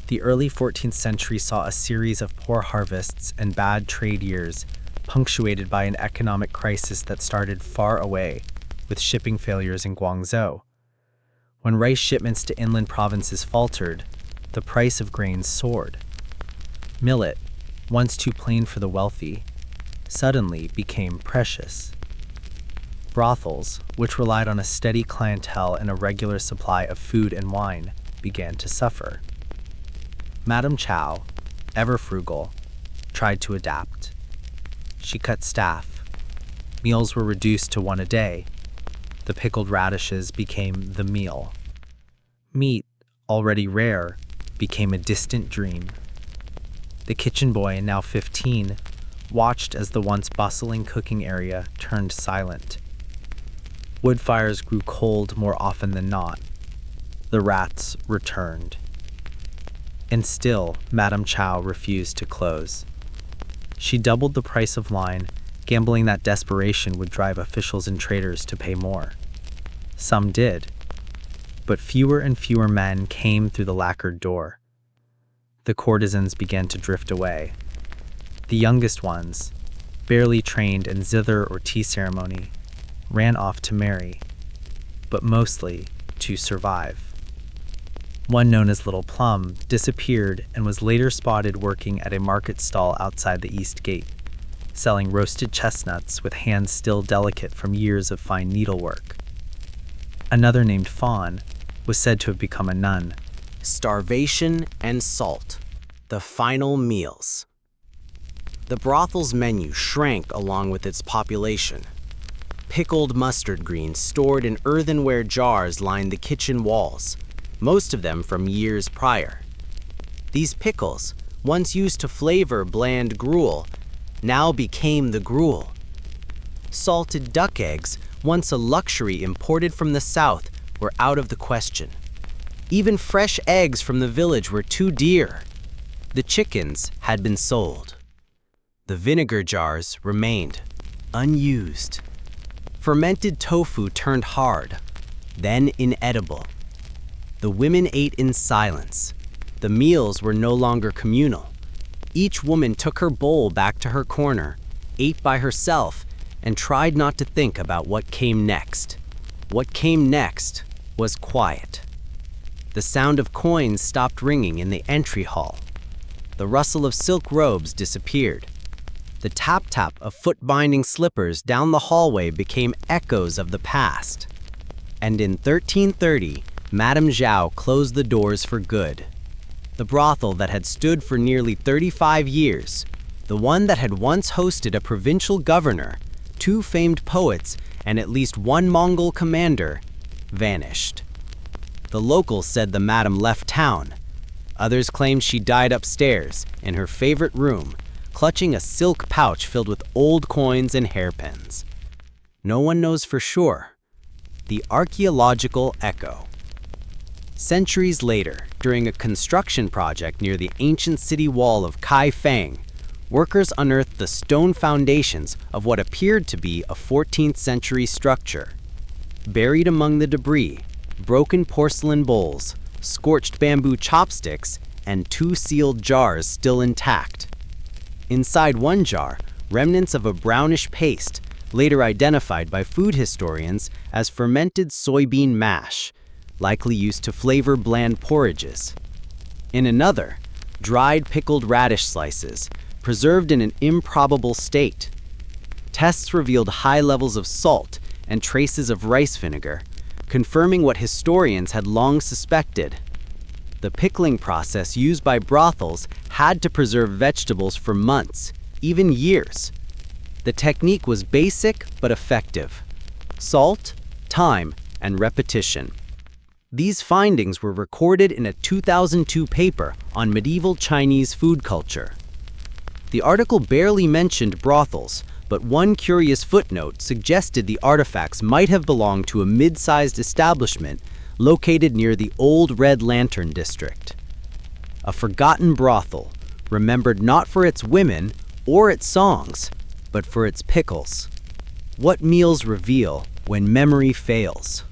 The early 14th century saw a series of poor harvests and bad trade years, punctuated by an economic crisis that started far away, with shipping failures in Guangzhou. When rice shipments to inland provinces faltered, the price of grains soared. Millet, once too plain for the wealthy, suddenly became precious. Brothels, which relied on a steady clientele and a regular supply of food and wine, began to suffer. Madame Chow, ever frugal, tried to adapt. She cut staff. Meals were reduced to one a day. The pickled radishes became the meal. Meat, already rare, became a distant dream. The kitchen boy, now 15, watched as the once bustling cooking area turned silent. Wood fires grew cold more often than not. The rats returned. And still, Madame Chow refused to close. She doubled the price of wine, gambling that desperation would drive officials and traders to pay more. Some did, but fewer and fewer men came through the lacquered door. The courtesans began to drift away. The youngest ones, barely trained in zither or tea ceremony, ran off to marry, but mostly to survive. One known as Little Plum disappeared and was later spotted working at a market stall outside the East Gate, selling roasted chestnuts with hands still delicate from years of fine needlework. Another named Fawn was said to have become a nun. Starvation and salt, the final meals. The brothel's menu shrank along with its population. Pickled mustard greens stored in earthenware jars lined the kitchen walls, most of them from years prior. These pickles, once used to flavor bland gruel, now became the gruel. Salted duck eggs, once a luxury imported from the south, were out of the question. Even fresh eggs from the village were too dear. The chickens had been sold. The vinegar jars remained unused. Fermented tofu turned hard, then inedible. The women ate in silence. The meals were no longer communal. Each woman took her bowl back to her corner, ate by herself, and tried not to think about what came next. What came next was quiet. The sound of coins stopped ringing in the entry hall. The rustle of silk robes disappeared. The tap-tap of foot-binding slippers down the hallway became echoes of the past. And in 1330, Madame Zhao closed the doors for good. The brothel that had stood for nearly 35 years, the one that had once hosted a provincial governor, 2 famed poets, and at least 1 Mongol commander, vanished. The locals said the madam left town. Others claimed she died upstairs, in her favorite room, clutching a silk pouch filled with old coins and hairpins. No one knows for sure. The archaeological echo. Centuries later, during a construction project near the ancient city wall of Kaifeng, workers unearthed the stone foundations of what appeared to be a 14th century structure. Buried among the debris, broken porcelain bowls, scorched bamboo chopsticks, and 2 sealed jars still intact. Inside one jar, remnants of a brownish paste, later identified by food historians as fermented soybean mash, likely used to flavor bland porridges. In another, dried pickled radish slices, preserved in an improbable state. Tests revealed high levels of salt and traces of rice vinegar, confirming what historians had long suspected. The pickling process used by brothels had to preserve vegetables for months, even years. The technique was basic but effective. Salt, time, and repetition. These findings were recorded in a 2002 paper on medieval Chinese food culture. The article barely mentioned brothels, but one curious footnote suggested the artifacts might have belonged to a mid-sized establishment located near the Old Red Lantern district. A forgotten brothel, remembered not for its women or its songs, but for its pickles. What meals reveal when memory fails?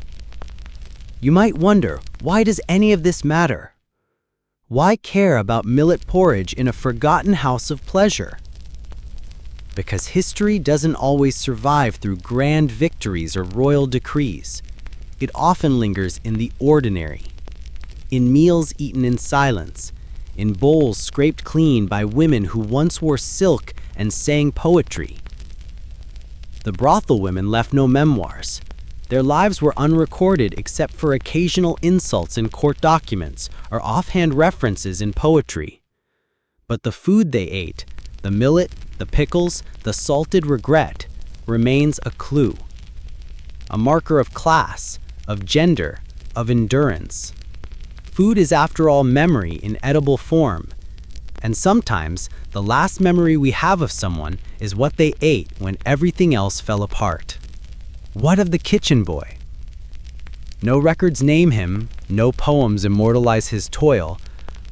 You might wonder, why does any of this matter? Why care about millet porridge in a forgotten house of pleasure? Because history doesn't always survive through grand victories or royal decrees. It often lingers in the ordinary, in meals eaten in silence, in bowls scraped clean by women who once wore silk and sang poetry. The brothel women left no memoirs. Their lives were unrecorded except for occasional insults in court documents or offhand references in poetry. But the food they ate, the millet, the pickles, the salted regret, remains a clue. A marker of class, of gender, of endurance. Food is after all memory in edible form. And sometimes the last memory we have of someone is what they ate when everything else fell apart. What of the kitchen boy? No records name him, no poems immortalize his toil,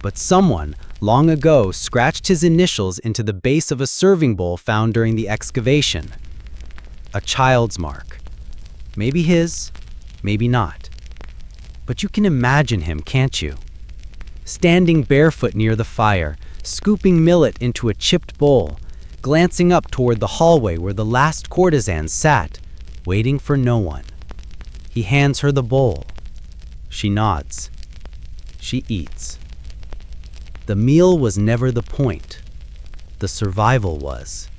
but someone long ago scratched his initials into the base of a serving bowl found during the excavation. A child's mark. Maybe his, maybe not. But you can imagine him, can't you? Standing barefoot near the fire, scooping millet into a chipped bowl, glancing up toward the hallway where the last courtesan sat, waiting for no one. He hands her the bowl. She nods. She eats. The meal was never the point. The survival was.